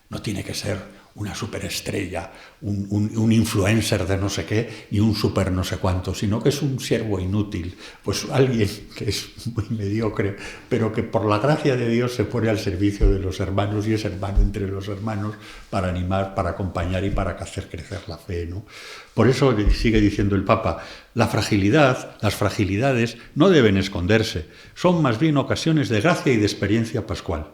no tiene que ser una superestrella, un influencer de no sé qué, ni un super no sé cuánto, sino que es un siervo inútil, pues alguien que es muy mediocre, pero que por la gracia de Dios se pone al servicio de los hermanos y es hermano entre los hermanos para animar, para acompañar y para hacer crecer la fe, ¿no? Por eso sigue diciendo el Papa: las fragilidades no deben esconderse, son más bien ocasiones de gracia y de experiencia pascual.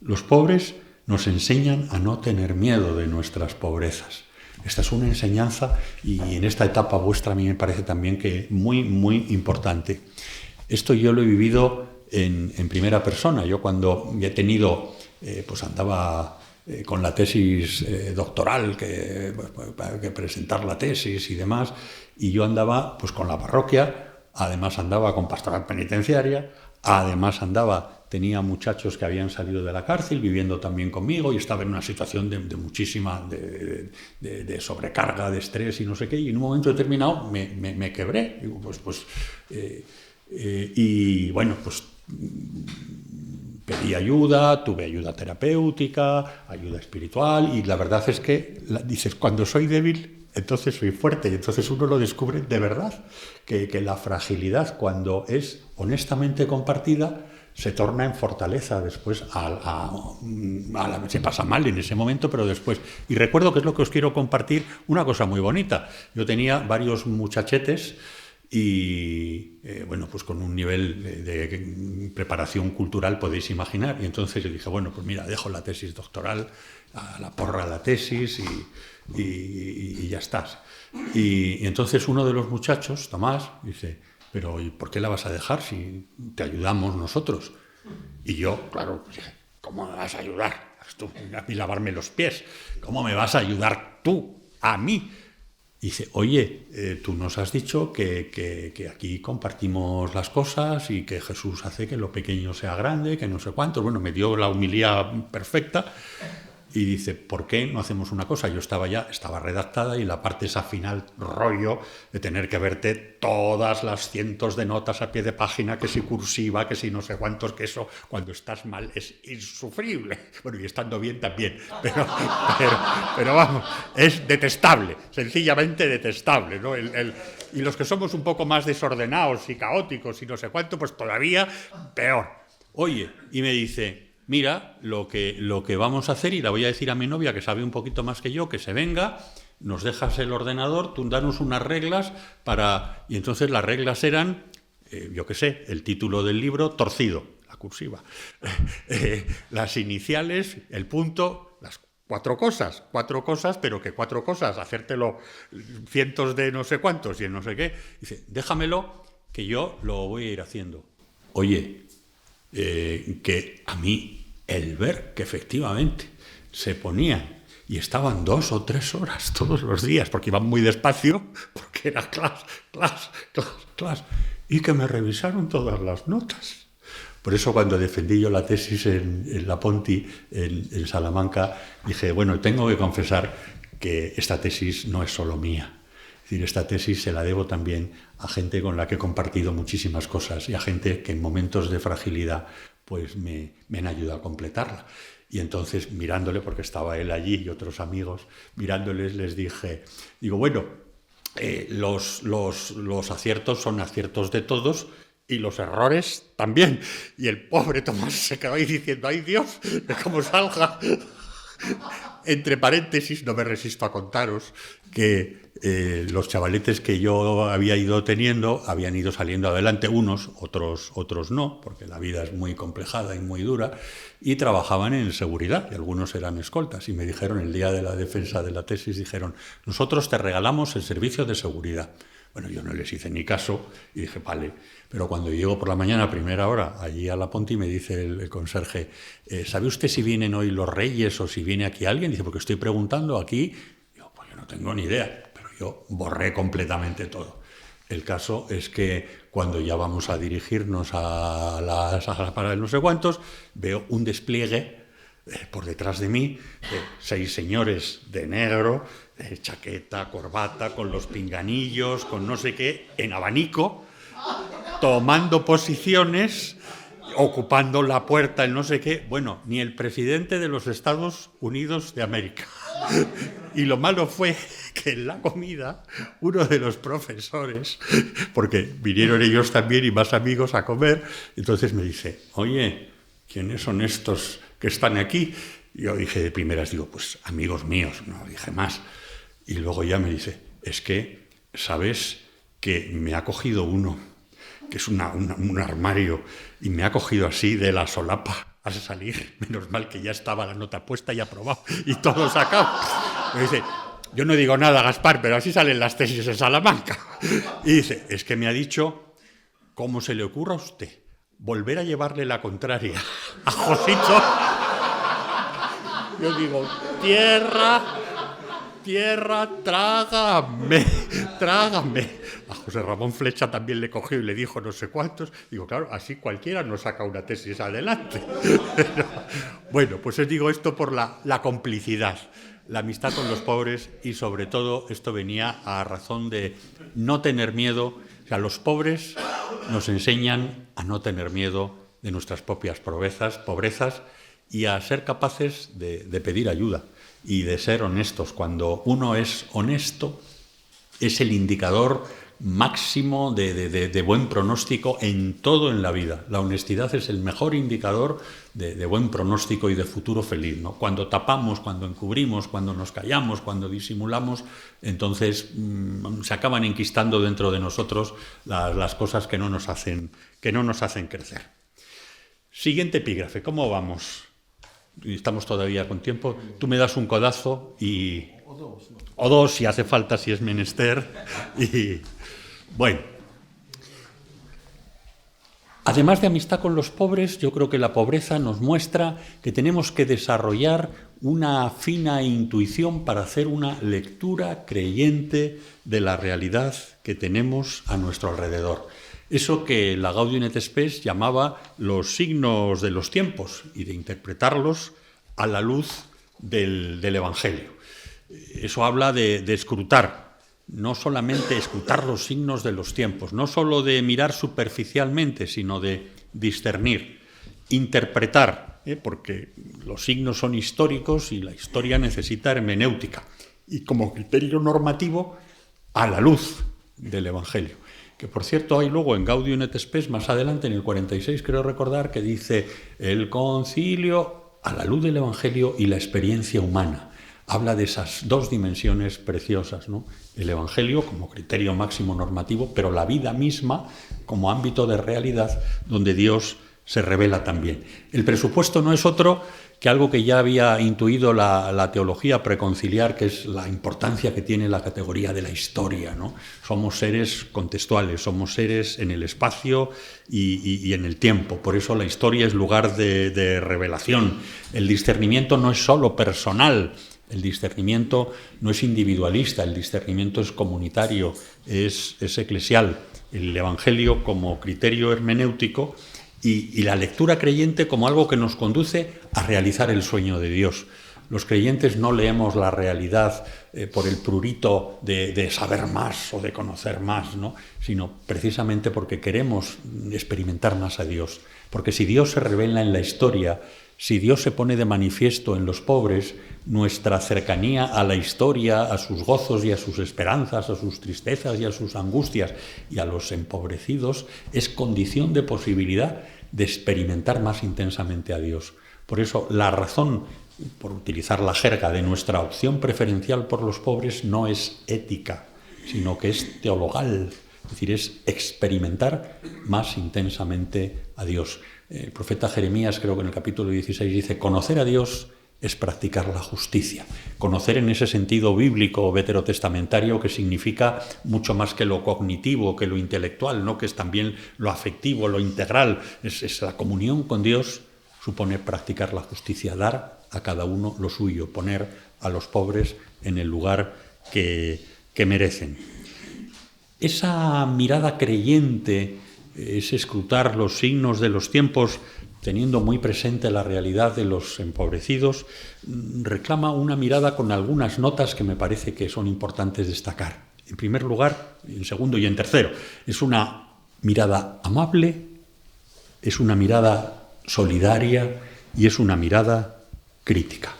Los pobres nos enseñan a no tener miedo de nuestras pobrezas. Esta es una enseñanza, y en esta etapa vuestra a mí me parece también que muy, muy importante. Esto yo lo he vivido en primera persona. Yo cuando he tenido, pues andaba con la tesis doctoral, que presentar la tesis y demás, y yo andaba pues con la parroquia, además andaba con pastoral penitenciaria, además tenía muchachos que habían salido de la cárcel viviendo también conmigo, y estaba en una situación de muchísima de sobrecarga, de estrés y no sé qué, y en un momento determinado me quebré. Digo, y bueno, pues pedí ayuda, tuve ayuda terapéutica, ayuda espiritual, y la verdad es que dices, cuando soy débil, entonces soy fuerte, y entonces uno lo descubre de verdad, que la fragilidad, cuando es honestamente compartida, se torna en fortaleza después. Se pasa mal en ese momento, pero después. Y recuerdo, que es lo que os quiero compartir, una cosa muy bonita. Yo tenía varios muchachetes y, bueno, pues con un nivel de preparación cultural podéis imaginar. Y entonces yo dije, bueno, pues mira, dejo la tesis doctoral, a la porra la tesis y ya estás. Y entonces uno de los muchachos, Tomás, dice: pero ¿y por qué la vas a dejar si te ayudamos nosotros? Y yo, claro, dije: ¿cómo me vas a ayudar? Tú, a mí lavarme los pies. ¿Cómo me vas a ayudar tú a mí? Y dice: oye, tú nos has dicho que aquí compartimos las cosas y que Jesús hace que lo pequeño sea grande, que no sé cuánto. Bueno, me dio la humildad perfecta. Y dice: ¿por qué no hacemos una cosa? Yo estaba redactada, y la parte esa final, rollo, de tener que verte todas las cientos de notas a pie de página, que si cursiva, que si no sé cuántos, que eso, cuando estás mal, es insufrible. Bueno, y estando bien también, pero vamos, es detestable, sencillamente detestable, ¿no? Y los que somos un poco más desordenados y caóticos y no sé cuánto, pues todavía peor. Oye, y me dice: mira, lo que vamos a hacer, y la voy a decir a mi novia, que sabe un poquito más que yo, que se venga, nos dejas el ordenador, tú danos unas reglas para... Y entonces las reglas eran, yo qué sé, el título del libro, torcido, la cursiva, las iniciales, el punto, las cuatro cosas, pero que cuatro cosas, hacértelo cientos de no sé cuántos y en no sé qué. Dice: déjamelo, que yo lo voy a ir haciendo. oye, que a mí el ver que efectivamente se ponían y estaban 2 o 3 horas todos los días, porque iban muy despacio, porque era clase, y que me revisaron todas las notas. Por eso cuando defendí yo la tesis en la Ponti, en Salamanca, dije, bueno, tengo que confesar que esta tesis no es solo mía. Es decir, esta tesis se la debo también a gente con la que he compartido muchísimas cosas y a gente que en momentos de fragilidad pues me han ayudado a completarla. Y entonces, mirándole, porque estaba él allí y otros amigos, mirándoles les dije, digo, bueno, los aciertos son aciertos de todos y los errores también. Y el pobre Tomás se quedó ahí diciendo, ¡ay Dios! ¡Cómo salga! Entre paréntesis, no me resisto a contaros que los chavaletes que yo había ido teniendo habían ido saliendo adelante, unos, otros no, porque la vida es muy complejada y muy dura, y trabajaban en seguridad, y algunos eran escoltas, y me dijeron, el día de la defensa de la tesis, dijeron, nosotros te regalamos el servicio de seguridad. Bueno, yo no les hice ni caso y dije, vale. Pero cuando llego por la mañana a primera hora allí a la Ponti, me dice el conserje, ¿sabe usted si vienen hoy los reyes o si viene aquí alguien? Dice, porque estoy preguntando aquí. Yo, pues yo no tengo ni idea, pero yo borré completamente todo. El caso es que cuando ya vamos a dirigirnos a la sala para no sé cuántos, veo un despliegue por detrás de mí, 6 señores de negro, chaqueta, corbata, con los pinganillos, con no sé qué, en abanico, tomando posiciones, ocupando la puerta, el no sé qué. Bueno, ni el presidente de los Estados Unidos de América. Y lo malo fue que en la comida uno de los profesores, porque vinieron ellos también y más amigos a comer, entonces me dice, oye, ¿quiénes son estos que están aquí? Y yo dije de primeras, digo, pues amigos míos, no dije más. Y luego ya me dice, es que, ¿sabes que me ha cogido uno, que es un armario, y me ha cogido así de la solapa al salir? Menos mal que ya estaba la nota puesta y aprobado, y todo sacado. Me dice, yo no digo nada, Gaspar, pero así salen las tesis en Salamanca. Y dice, es que me ha dicho, ¿cómo se le ocurra a usted volver a llevarle la contraria a Josito? Yo digo, tierra, trágame. A José Ramón Flecha también le cogió y le dijo no sé cuántos. Digo, claro, así cualquiera nos saca una tesis adelante. Bueno, pues os digo esto por la complicidad, la amistad con los pobres, y sobre todo esto venía a razón de no tener miedo. O sea, los pobres nos enseñan a no tener miedo de nuestras propias pobrezas y a ser capaces de pedir ayuda y de ser honestos. Cuando uno es honesto, es el indicador máximo de buen pronóstico en todo en la vida. La honestidad es el mejor indicador de buen pronóstico y de futuro feliz, ¿no? Cuando tapamos, cuando encubrimos, cuando nos callamos, cuando disimulamos, entonces se acaban enquistando dentro de nosotros las cosas que no nos hacen crecer. Siguiente epígrafe, ¿cómo vamos? Estamos todavía con tiempo. Tú me das un codazo y... O dos, si hace falta, si es menester. Y bueno. Además de amistad con los pobres, yo creo que la pobreza nos muestra que tenemos que desarrollar una fina intuición para hacer una lectura creyente de la realidad que tenemos a nuestro alrededor. Eso que la Gaudium et Spes llamaba los signos de los tiempos y de interpretarlos a la luz del Evangelio. Eso habla de escrutar, no solamente escrutar los signos de los tiempos, no solo de mirar superficialmente, sino de discernir, interpretar, porque los signos son históricos y la historia necesita hermenéutica, y como criterio normativo a la luz del Evangelio. Que por cierto hay luego en Gaudium et Spes, más adelante en el 46 creo recordar, que dice el concilio a la luz del Evangelio y la experiencia humana. Habla de esas dos dimensiones preciosas, ¿no? El Evangelio como criterio máximo normativo, pero la vida misma como ámbito de realidad donde Dios se revela también. El presupuesto no es otro que algo que ya había intuido la teología preconciliar, que es la importancia que tiene la categoría de la historia, ¿no? Somos seres contextuales, somos seres en el espacio y en el tiempo. Por eso la historia es lugar de revelación. El discernimiento no es solo personal, el discernimiento no es individualista, el discernimiento es comunitario, es eclesial. El Evangelio como criterio hermenéutico y la lectura creyente como algo que nos conduce a realizar el sueño de Dios. Los creyentes no leemos la realidad por el prurito de saber más o de conocer más, ¿no? Sino precisamente porque queremos experimentar más a Dios. Porque si Dios se revela en la historia, si Dios se pone de manifiesto en los pobres, nuestra cercanía a la historia, a sus gozos y a sus esperanzas, a sus tristezas y a sus angustias y a los empobrecidos, es condición de posibilidad de experimentar más intensamente a Dios. Por eso la razón, por utilizar la jerga, de nuestra opción preferencial por los pobres no es ética, sino que es teologal, es decir, es experimentar más intensamente a Dios. El profeta Jeremías, creo que en el capítulo 16, dice: conocer a Dios es practicar la justicia. Conocer en ese sentido bíblico o veterotestamentario, que significa mucho más que lo cognitivo, que lo intelectual, ¿no? Que es también lo afectivo, lo integral. Es la comunión con Dios, supone practicar la justicia, dar a cada uno lo suyo, poner a los pobres en el lugar que merecen. Esa mirada creyente, ese escrutar los signos de los tiempos, teniendo muy presente la realidad de los empobrecidos, reclama una mirada con algunas notas que me parece que son importantes destacar. En primer lugar, en segundo y en tercero, es una mirada amable, es una mirada solidaria y es una mirada crítica.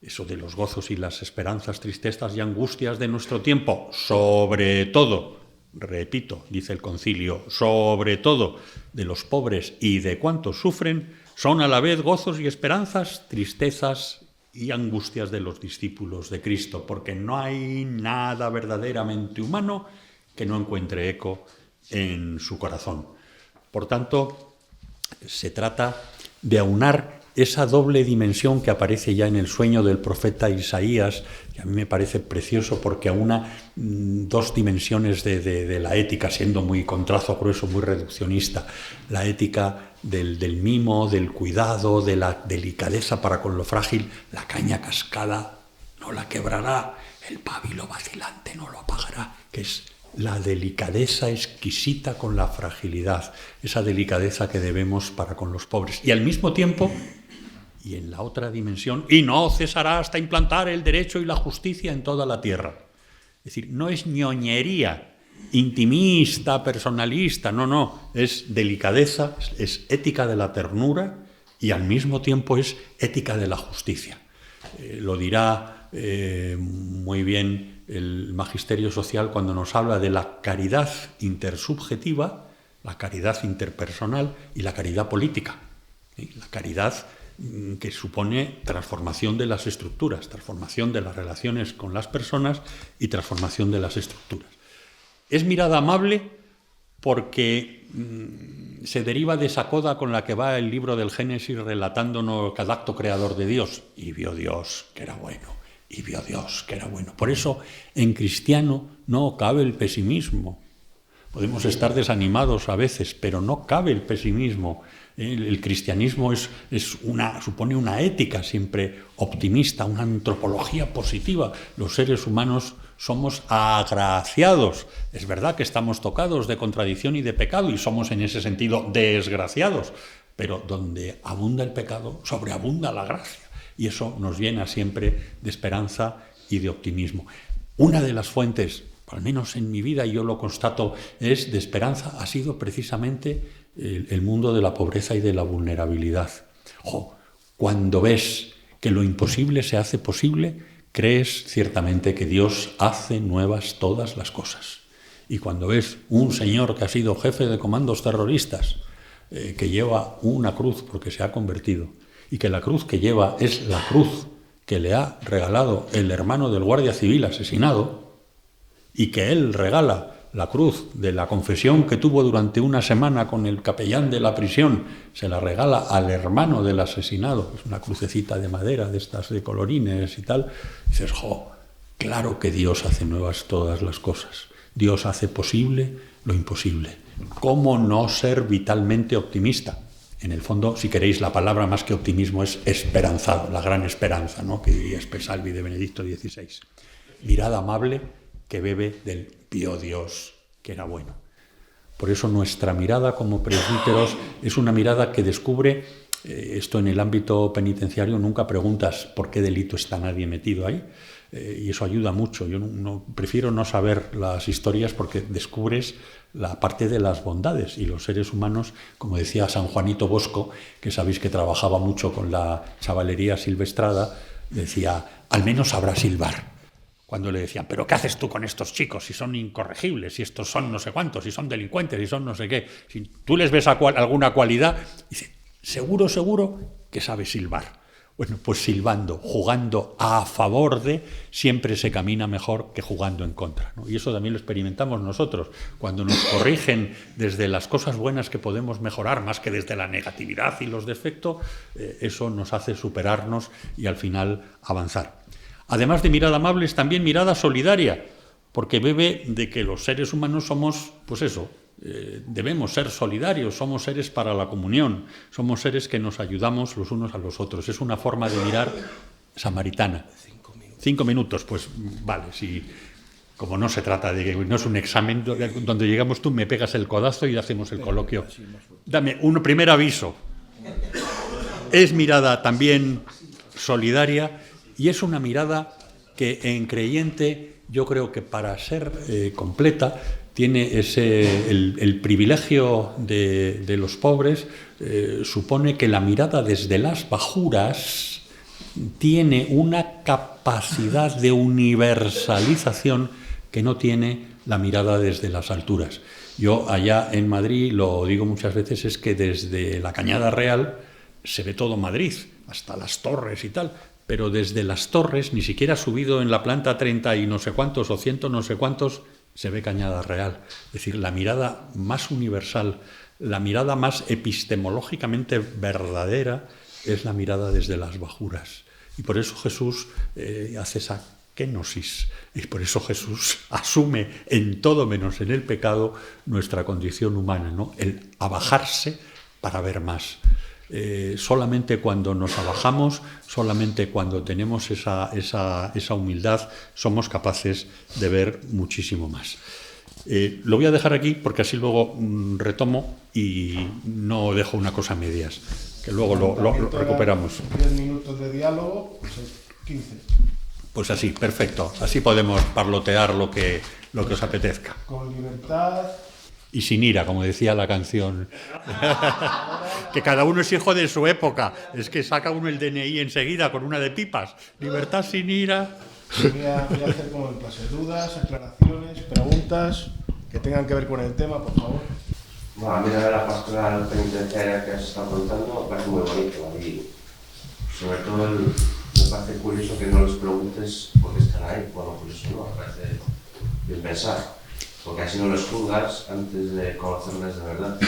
Eso de los gozos y las esperanzas, tristezas y angustias de nuestro tiempo, sobre todo, repito, dice el concilio, sobre todo de los pobres y de cuantos sufren, son a la vez gozos y esperanzas, tristezas y angustias de los discípulos de Cristo, porque no hay nada verdaderamente humano que no encuentre eco en su corazón. Por tanto, se trata de aunar esa doble dimensión que aparece ya en el sueño del profeta Isaías, que a mí me parece precioso porque aúna dos dimensiones de la ética, siendo muy con trazo grueso, muy reduccionista. La ética del mimo, del cuidado, de la delicadeza para con lo frágil. La caña cascada no la quebrará, el pábilo vacilante no lo apagará, que es la delicadeza exquisita con la fragilidad, esa delicadeza que debemos para con los pobres. Y al mismo tiempo, y en la otra dimensión, y no cesará hasta implantar el derecho y la justicia en toda la tierra. Es decir, no es ñoñería intimista, personalista, no, es delicadeza, es ética de la ternura y al mismo tiempo es ética de la justicia. Lo dirá muy bien el magisterio social cuando nos habla de la caridad intersubjetiva, la caridad interpersonal y la caridad política. La caridad que supone transformación de las estructuras, transformación de las relaciones con las personas y transformación de las estructuras. Es mirada amable porque se deriva de esa coda con la que va el libro del Génesis relatándonos cada acto creador de Dios. Y vio Dios que era bueno, y vio Dios que era bueno. Por eso en cristiano no cabe el pesimismo. Podemos estar desanimados a veces, pero no cabe el pesimismo. El cristianismo supone una ética siempre optimista, una antropología positiva. Los seres humanos somos agraciados. Es verdad que estamos tocados de contradicción y de pecado y somos en ese sentido desgraciados, pero donde abunda el pecado, sobreabunda la gracia. Y eso nos llena siempre de esperanza y de optimismo. Una de las fuentes, al menos en mi vida, y yo lo constato, de esperanza ha sido precisamente el mundo de la pobreza y de la vulnerabilidad. Cuando ves que lo imposible se hace posible, crees ciertamente que Dios hace nuevas todas las cosas. Y cuando ves un señor que ha sido jefe de comandos terroristas, que lleva una cruz porque se ha convertido, y que la cruz que lleva es la cruz que le ha regalado el hermano del guardia civil asesinado, y que él regala la cruz de la confesión que tuvo durante una semana con el capellán de la prisión, se la regala al hermano del asesinado, es una crucecita de madera, de estas de colorines y tal, y dices, ¡jo! Claro que Dios hace nuevas todas las cosas. Dios hace posible lo imposible. ¿Cómo no ser vitalmente optimista? En el fondo, si queréis, la palabra más que optimismo es esperanzado, la gran esperanza, ¿no?, que diría Spesalvi de Benedicto XVI. Mirada amable que bebe del pío Dios, que era bueno. Por eso nuestra mirada como presbíteros es una mirada que descubre, esto en el ámbito penitenciario nunca preguntas por qué delito está nadie metido ahí, y eso ayuda mucho. Yo prefiero no saber las historias porque descubres la parte de las bondades, y los seres humanos, como decía San Juanito Bosco, que sabéis que trabajaba mucho con la chavalería silvestrada, decía, al menos sabrá silbar. Cuando le decían, ¿pero qué haces tú con estos chicos? Si son incorregibles, si estos son no sé cuántos, si son delincuentes, si son no sé qué. Si tú les ves alguna cualidad, dice, seguro que sabe silbar. Bueno, pues silbando, jugando a favor de, siempre se camina mejor que jugando en contra, ¿no? Y eso también lo experimentamos nosotros. Cuando nos corrigen desde las cosas buenas que podemos mejorar, más que desde la negatividad y los defectos, eso nos hace superarnos y al final avanzar. Además de mirada amable, es también mirada solidaria, porque bebe de que los seres humanos somos, pues eso, debemos ser solidarios, somos seres para la comunión, somos seres que nos ayudamos los unos a los otros. Es una forma de mirar samaritana. 5 minutos, pues vale, si como no se trata de, no es un examen donde llegamos tú, me pegas el codazo y hacemos el coloquio. Dame un primer aviso. Es mirada también solidaria y es una mirada que en creyente yo creo que para ser completa tiene el privilegio de los pobres, supone que la mirada desde las bajuras tiene una capacidad de universalización que no tiene la mirada desde las alturas. Yo allá en Madrid, lo digo muchas veces, es que desde la Cañada Real se ve todo Madrid, hasta las torres y tal, pero desde las torres, ni siquiera subido en la planta 30 y no sé cuántos o 100 no sé cuántos, se ve Cañada Real. Es decir, la mirada más universal, la mirada más epistemológicamente verdadera es la mirada desde las bajuras. Y por eso Jesús hace esa kenosis, y por eso Jesús asume en todo menos en el pecado nuestra condición humana, ¿no? El abajarse para ver más. Solamente cuando nos abajamos, solamente cuando tenemos esa humildad, somos capaces de ver muchísimo más. Lo voy a dejar aquí porque así luego retomo y no dejo una cosa a medias, que luego lo recuperamos. 10 minutos de diálogo, pues 15. Pues así, perfecto. Así podemos parlotear lo que os apetezca. Con libertad. Y sin ira, como decía la canción. Que cada uno es hijo de su época. Es que saca uno el DNI enseguida con una de pipas. Libertad sin ira. Voy a hacer como en clase. Dudas, aclaraciones, preguntas que tengan que ver con el tema, por favor. Bueno, a mí la pastoral penitenciaria que has estado contando me parece muy bonito. Y sobre todo me parece curioso que no les preguntes por qué están ahí. Bueno, por eso no, me parece bien pensar. Porque así no los juzgas antes de conocerles de verdad.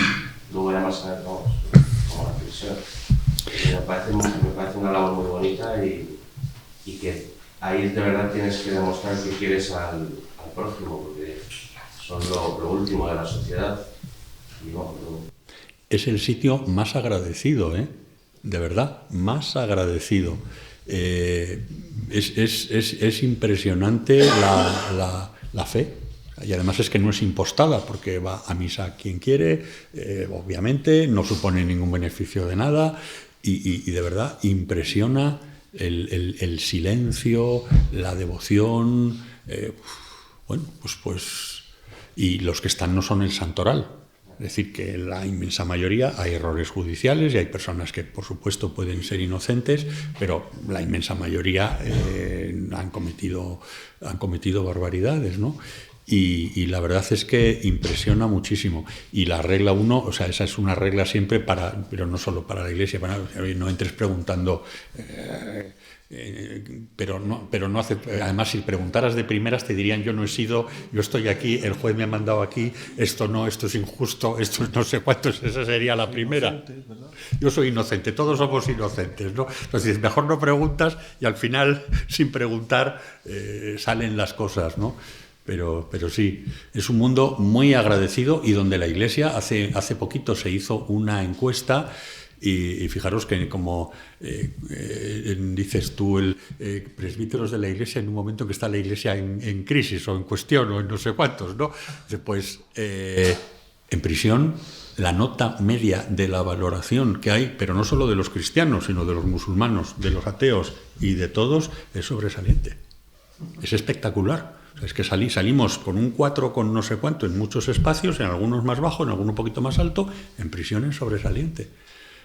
Luego ya más a ver, vamos, como la prisión. Me parece una labor muy bonita y que ahí de verdad tienes que demostrar que quieres al prójimo, porque son lo último de la sociedad. Y bueno, es el sitio más agradecido, ¿eh? De verdad, más agradecido. Es impresionante la fe. Y además es que no es impostada, porque va a misa quien quiere, obviamente, no supone ningún beneficio de nada, y de verdad impresiona el silencio, la devoción, bueno, pues, y los que están no son el santoral. Es decir, que en la inmensa mayoría hay errores judiciales y hay personas que, por supuesto, pueden ser inocentes, pero la inmensa mayoría han cometido barbaridades, ¿no? Y la verdad es que impresiona muchísimo. Y la regla 1, o sea, esa es una regla siempre pero no solo para la Iglesia, no entres preguntando pero no hace. Además, si preguntaras de primeras te dirían: yo no he sido, yo estoy aquí, el juez me ha mandado aquí, esto no, esto es injusto, esto no sé cuántos. Esa sería la primera. Yo soy inocente, todos somos inocentes, ¿no? Entonces, mejor no preguntas y al final, sin preguntar, salen las cosas, ¿no? Pero sí, es un mundo muy agradecido y donde la Iglesia hace poquito se hizo una encuesta. Y fijaros que, como dices tú, presbíteros de la Iglesia, en un momento que está la Iglesia en crisis o en cuestión o en no sé cuántos, ¿no? Pues en prisión la nota media de la valoración que hay, pero no solo de los cristianos, sino de los musulmanes, de los ateos y de todos, es sobresaliente. Es espectacular. O sea, es que salimos con un 4 con no sé cuánto en muchos espacios, en algunos más bajo, en algunos un poquito más alto, en prisión es sobresaliente.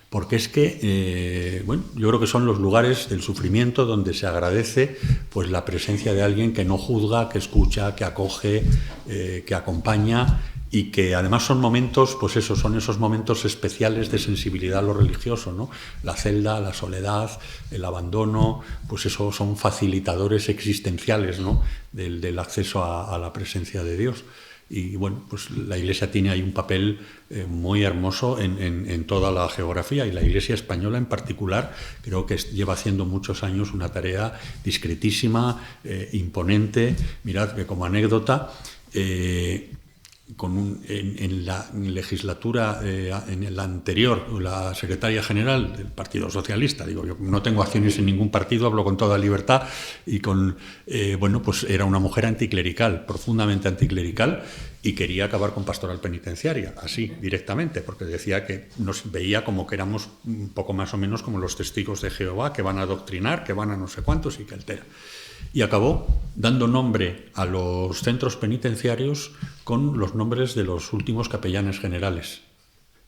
Porque es que, yo creo que son los lugares del sufrimiento donde se agradece pues la presencia de alguien que no juzga, que escucha, que acoge, que acompaña, y que además son momentos, pues eso, son esos momentos especiales de sensibilidad a lo religioso, ¿no? La celda, la soledad, el abandono, pues eso son facilitadores existenciales, ¿no? del acceso a la presencia de Dios. Y bueno, pues la Iglesia tiene ahí un papel muy hermoso en toda la geografía, y la Iglesia española en particular creo que lleva haciendo muchos años una tarea discretísima, imponente. Mirad que, como anécdota, en la legislatura, en la anterior, la secretaria general del Partido Socialista, digo, yo no tengo acciones en ningún partido, hablo con toda libertad, y pues era una mujer anticlerical, profundamente anticlerical, y quería acabar con pastoral penitenciaria, así, directamente, porque decía que nos veía como que éramos un poco más o menos como los testigos de Jehová, que van a adoctrinar, que van a no sé cuántos y que altera. Y acabó dando nombre a los centros penitenciarios con los nombres de los últimos capellanes generales.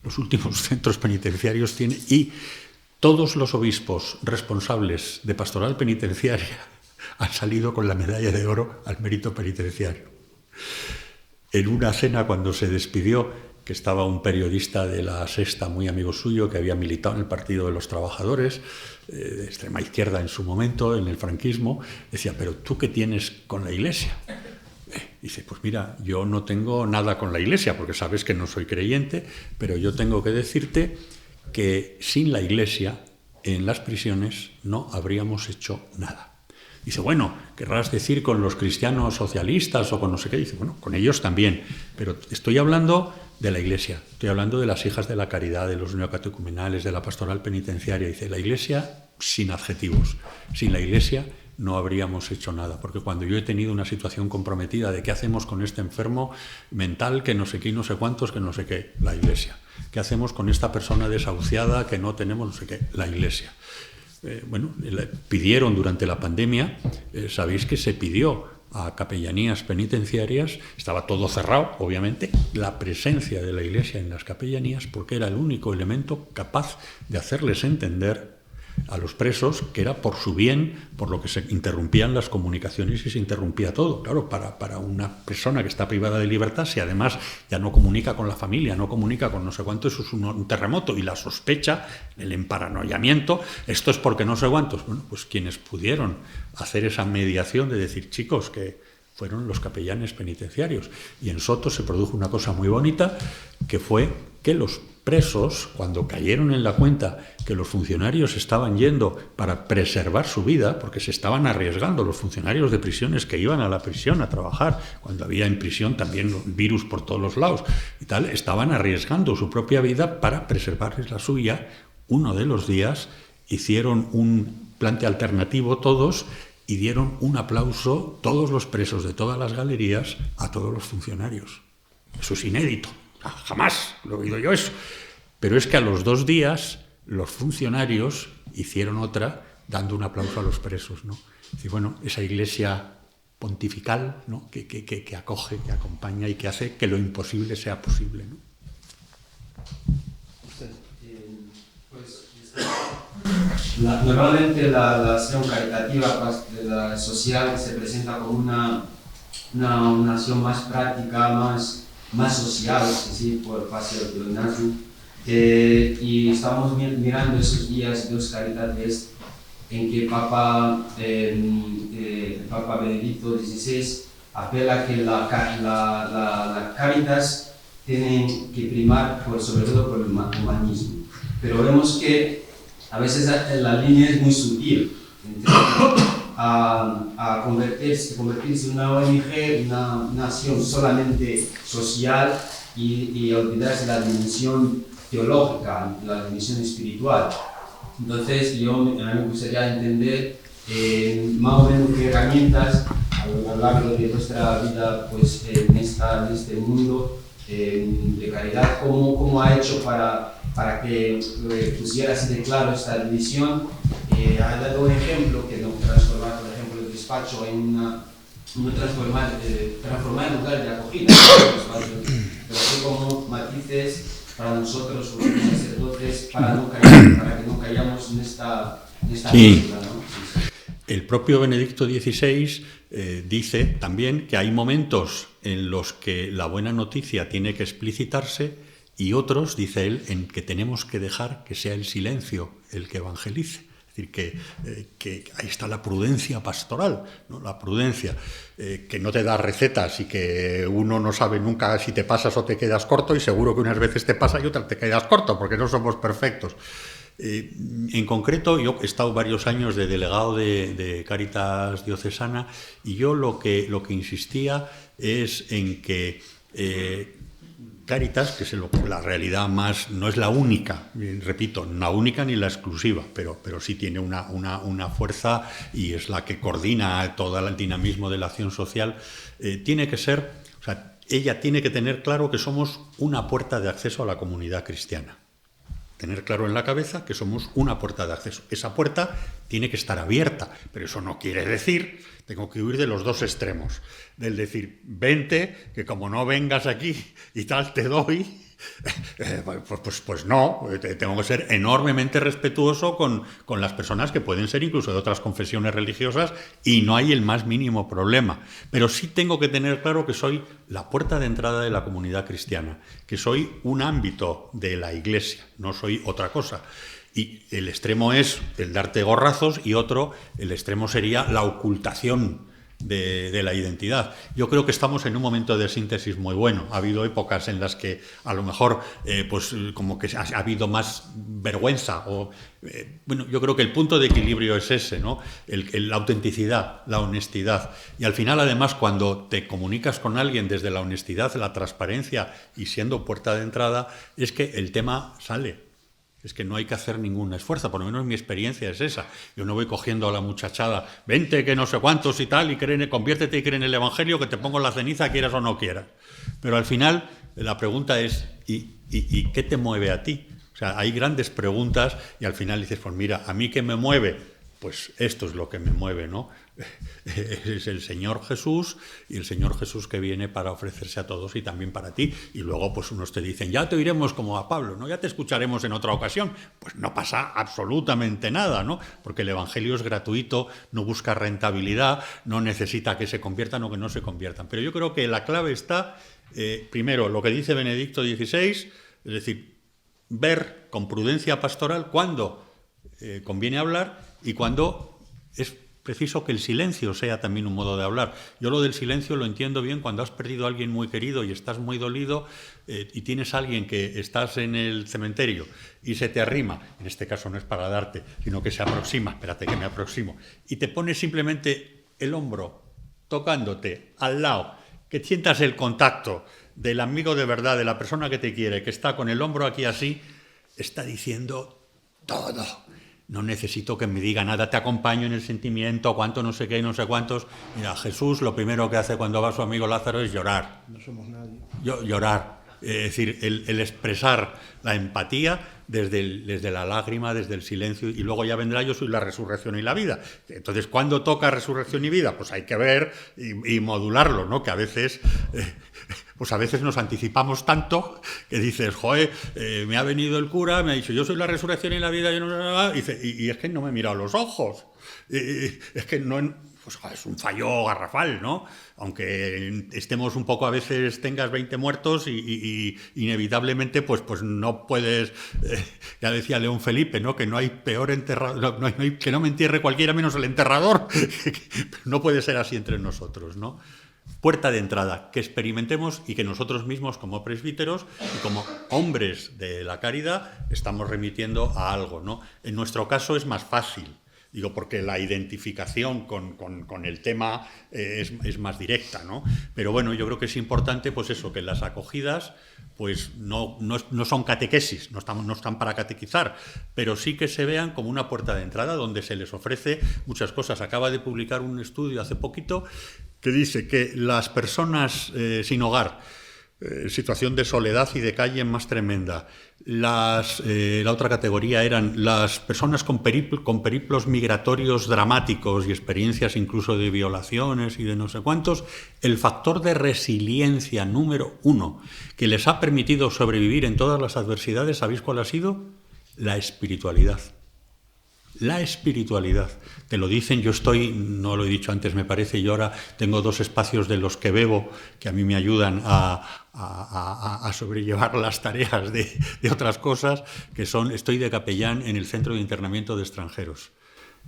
Los últimos centros penitenciarios tienen, y todos los obispos responsables de pastoral penitenciaria han salido con la medalla de oro al mérito penitenciario. En una cena, cuando se despidió, que estaba un periodista de La Sexta, muy amigo suyo, que había militado en el Partido de los Trabajadores, de extrema izquierda en su momento, en el franquismo, decía: ¿pero tú qué tienes con la Iglesia? Dice: pues mira, yo no tengo nada con la Iglesia, porque sabes que no soy creyente, pero yo tengo que decirte que sin la Iglesia, en las prisiones, no habríamos hecho nada. Dice: bueno, querrás decir con los cristianos socialistas o con no sé qué. Dice: bueno, con ellos también, pero estoy hablando de la Iglesia, estoy hablando de las hijas de la caridad, de los neocatecumenales, de la pastoral penitenciaria. Dice: la Iglesia sin adjetivos, sin la Iglesia no habríamos hecho nada, porque cuando yo he tenido una situación comprometida de qué hacemos con este enfermo mental, que no sé qué y no sé cuántos, que no sé qué, la Iglesia. ¿Qué hacemos con esta persona desahuciada que no tenemos no sé qué? La Iglesia. Pidieron durante la pandemia, sabéis que se pidió a capellanías penitenciarias, estaba todo cerrado, obviamente, la presencia de la Iglesia en las capellanías, porque era el único elemento capaz de hacerles entender a los presos que era por su bien, por lo que se interrumpían las comunicaciones y se interrumpía todo. Claro, para una persona que está privada de libertad, si además ya no comunica con la familia, no comunica con no sé cuánto, eso es un terremoto, y la sospecha, el emparanoiamiento, esto es porque no sé cuántos. Bueno, pues quienes pudieron hacer esa mediación de decir: chicos, que fueron los capellanes penitenciarios. Y en Soto se produjo una cosa muy bonita, que fue que los presos, cuando cayeron en la cuenta que los funcionarios estaban yendo para preservar su vida, porque se estaban arriesgando los funcionarios de prisiones que iban a la prisión a trabajar, cuando había en prisión también virus por todos los lados y tal, estaban arriesgando su propia vida para preservarles la suya. Uno de los días hicieron un plante alternativo todos y dieron un aplauso, todos los presos de todas las galerías, a todos los funcionarios. Eso es inédito. Jamás lo he oído yo eso. Pero es que a los 2 días los funcionarios hicieron otra dando un aplauso a los presos, ¿no? Y bueno, esa Iglesia pontifical, ¿no? que acoge, que acompaña y que hace que lo imposible sea posible, ¿no? Normalmente la acción caritativa, la social, se presenta como una acción más práctica, más social, ¿sí? Por parte del pleonasmo. Y estamos mirando esos días, dos caridades, en que el Papa Benedicto XVI apela que la Cáritas tiene que primar sobre todo por el humanismo. Pero vemos que a veces la línea es muy sutil entre a convertirse en una ONG, una acción solamente social y olvidarse de la dimensión teológica, la dimensión espiritual. Entonces, a mí me gustaría entender más o menos qué herramientas a lo largo de nuestra vida pues, en este mundo de caridad, cómo ha hecho para que pusiera así de claro esta división. Ha dado un ejemplo que no transformar, por ejemplo, el despacho en transformar en lugar de acogida, pero así como matices para nosotros, los sacerdotes, para que no callamos en esta sí. música, ¿no? Sí. El propio Benedicto XVI dice también que hay momentos en los que la buena noticia tiene que explicitarse y otros, dice él, en que tenemos que dejar que sea el silencio el que evangelice. Es decir, que ahí está la prudencia pastoral, ¿no? La prudencia, que no te da recetas y que uno no sabe nunca si te pasas o te quedas corto, y seguro que unas veces te pasa y otras te quedas corto, porque no somos perfectos. En concreto, yo he estado varios años de delegado de Cáritas Diocesana, y yo lo que insistía es en que Cáritas, que es la realidad más, no es la única, repito, no la única ni la exclusiva, pero sí tiene una fuerza y es la que coordina todo el dinamismo de la acción social, tiene que ser, o sea, ella tiene que tener claro que somos una puerta de acceso a la comunidad cristiana. Tener claro en la cabeza que somos una puerta de acceso. Esa puerta tiene que estar abierta, pero eso no quiere decir, tengo que huir de los dos extremos, del decir, vente, que como no vengas aquí y tal te doy, pues no, tengo que ser enormemente respetuoso con las personas que pueden ser incluso de otras confesiones religiosas y no hay el más mínimo problema. Pero sí tengo que tener claro que soy la puerta de entrada de la comunidad cristiana, que soy un ámbito de la Iglesia, no soy otra cosa. Y el extremo es el darte gorrazos y otro, el extremo sería la ocultación de la identidad. Yo creo que estamos en un momento de síntesis muy bueno. Ha habido épocas en las que a lo mejor pues como que ha habido más vergüenza bueno, yo creo que el punto de equilibrio es ese, ¿no? La autenticidad, la honestidad. Y al final, además, cuando te comunicas con alguien desde la honestidad, la transparencia y siendo puerta de entrada, es que el tema sale. Es que no hay que hacer ningún esfuerzo, por lo menos mi experiencia es esa. Yo no voy cogiendo a la muchachada, vente que no sé cuántos y tal, y conviértete y cree en el Evangelio, que te pongo la ceniza, quieras o no quieras. Pero al final la pregunta es, ¿y qué te mueve a ti? O sea, hay grandes preguntas y al final dices, pues mira, ¿a mí qué me mueve? Pues esto es lo que me mueve, ¿no? Es el Señor Jesús, y el Señor Jesús que viene para ofrecerse a todos y también para ti. Y luego pues unos te dicen, ya te oiremos como a Pablo, ¿no? Ya te escucharemos en otra ocasión. Pues no pasa absolutamente nada, ¿no? Porque el Evangelio es gratuito, no busca rentabilidad, no necesita que se conviertan o que no se conviertan. Pero yo creo que la clave está, primero, lo que dice Benedicto XVI, es decir, ver con prudencia pastoral cuándo conviene hablar y cuándo es preciso que el silencio sea también un modo de hablar. Yo lo del silencio lo entiendo bien cuando has perdido a alguien muy querido y estás muy dolido y tienes a alguien que estás en el cementerio y se te arrima, en este caso no es para darte, sino que se aproxima, espérate que me aproximo, y te pones simplemente el hombro tocándote al lado, que sientas el contacto del amigo de verdad, de la persona que te quiere, que está con el hombro aquí así, está diciendo todo. No necesito que me diga nada, te acompaño en el sentimiento, cuánto no sé qué, no sé cuántos. Mira, Jesús lo primero que hace cuando va a su amigo Lázaro es llorar. No somos nadie. Llorar. Es decir, el expresar la empatía desde la lágrima, desde el silencio, y luego ya vendrá yo soy la resurrección y la vida. Entonces, ¿cuándo toca resurrección y vida? Pues hay que ver y modularlo, ¿no? Que a veces... pues a veces nos anticipamos tanto que dices, joder, me ha venido el cura, me ha dicho, yo soy la resurrección y la vida, y es que no me he mirado los ojos. Es que no... pues es un fallo garrafal, ¿no? Aunque estemos un poco, a veces tengas 20 muertos y inevitablemente pues no puedes, ya decía León Felipe, ¿no? Que no hay peor enterrador, que no me entierre cualquiera menos el enterrador. No puede ser así entre nosotros, ¿no? Puerta de entrada, que experimentemos y que nosotros mismos como presbíteros y como hombres de la caridad estamos remitiendo a algo, ¿no? En nuestro caso es más fácil, digo, porque la identificación con el tema es más directa, ¿no? Pero bueno, yo creo que es importante, pues eso, que las acogidas pues no son catequesis, no están para catequizar, pero sí que se vean como una puerta de entrada donde se les ofrece muchas cosas. Acaba de publicar un estudio hace poquito que dice que las personas sin hogar, situación de soledad y de calle más tremenda. La otra categoría eran las personas con periplos migratorios dramáticos y experiencias incluso de violaciones y de no sé cuántos. El factor de resiliencia número 1 que les ha permitido sobrevivir en todas las adversidades, ¿sabéis cuál ha sido? La espiritualidad. La espiritualidad. Te lo dicen, yo no lo he dicho antes, me parece, yo ahora tengo 2 espacios de los que bebo que a mí me ayudan a sobrellevar las tareas de otras cosas, que estoy de capellán en el Centro de Internamiento de Extranjeros,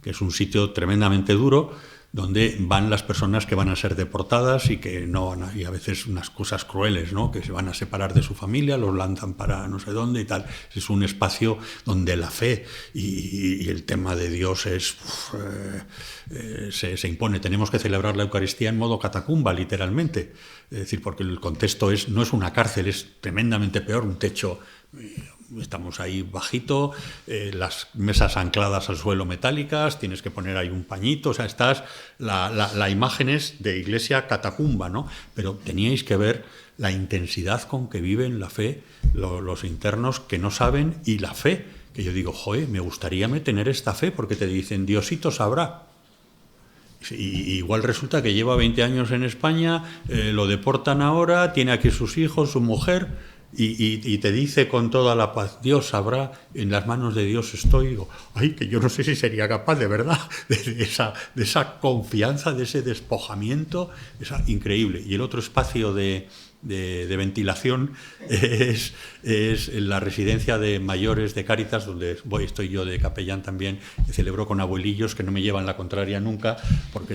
que es un sitio tremendamente duro, donde van las personas que van a ser deportadas y que y a veces unas cosas crueles, ¿no? Que se van a separar de su familia, los lanzan para no sé dónde y tal. Es un espacio donde la fe y el tema de Dios se impone. Tenemos que celebrar la Eucaristía en modo catacumba, literalmente. Es decir, porque el contexto no es una cárcel, es tremendamente peor, un techo. Estamos ahí bajito, las mesas ancladas al suelo metálicas, tienes que poner ahí un pañito, o sea, la imagen es de iglesia catacumba, ¿no? Pero teníais que ver la intensidad con que viven la fe los internos que no saben, y la fe, que yo digo, joder, me gustaría tener esta fe, porque te dicen, Diosito sabrá. Y igual resulta que lleva 20 años en España, lo deportan ahora, tiene aquí sus hijos, su mujer, y te dice con toda la paz, Dios sabrá, en las manos de Dios estoy. Digo, ay, que yo no sé si sería capaz de verdad de esa confianza, de ese despojamiento, increíble. Y el otro espacio de ventilación es la residencia de mayores de Cáritas, donde estoy yo de capellán también. Celebro con abuelillos que no me llevan la contraria nunca, porque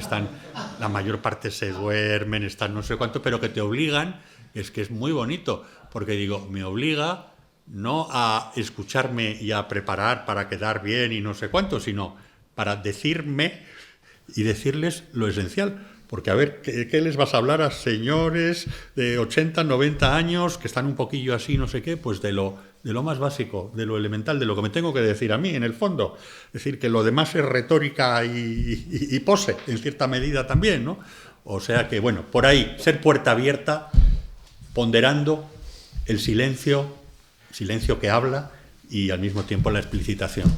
la mayor parte se duermen, están no sé cuánto, pero que te obligan, es que es muy bonito, porque digo, me obliga no a escucharme y a preparar para quedar bien y no sé cuánto, sino para decirme y decirles lo esencial. Porque, a ver, ¿qué les vas a hablar a señores de 80, 90 años que están un poquillo así, no sé qué? Pues de lo más básico, de lo elemental, de lo que me tengo que decir a mí, en el fondo. Es decir, que lo demás es retórica y pose, en cierta medida también, ¿no? O sea que, bueno, por ahí, ser puerta abierta, ponderando el silencio que habla y al mismo tiempo la explicitación.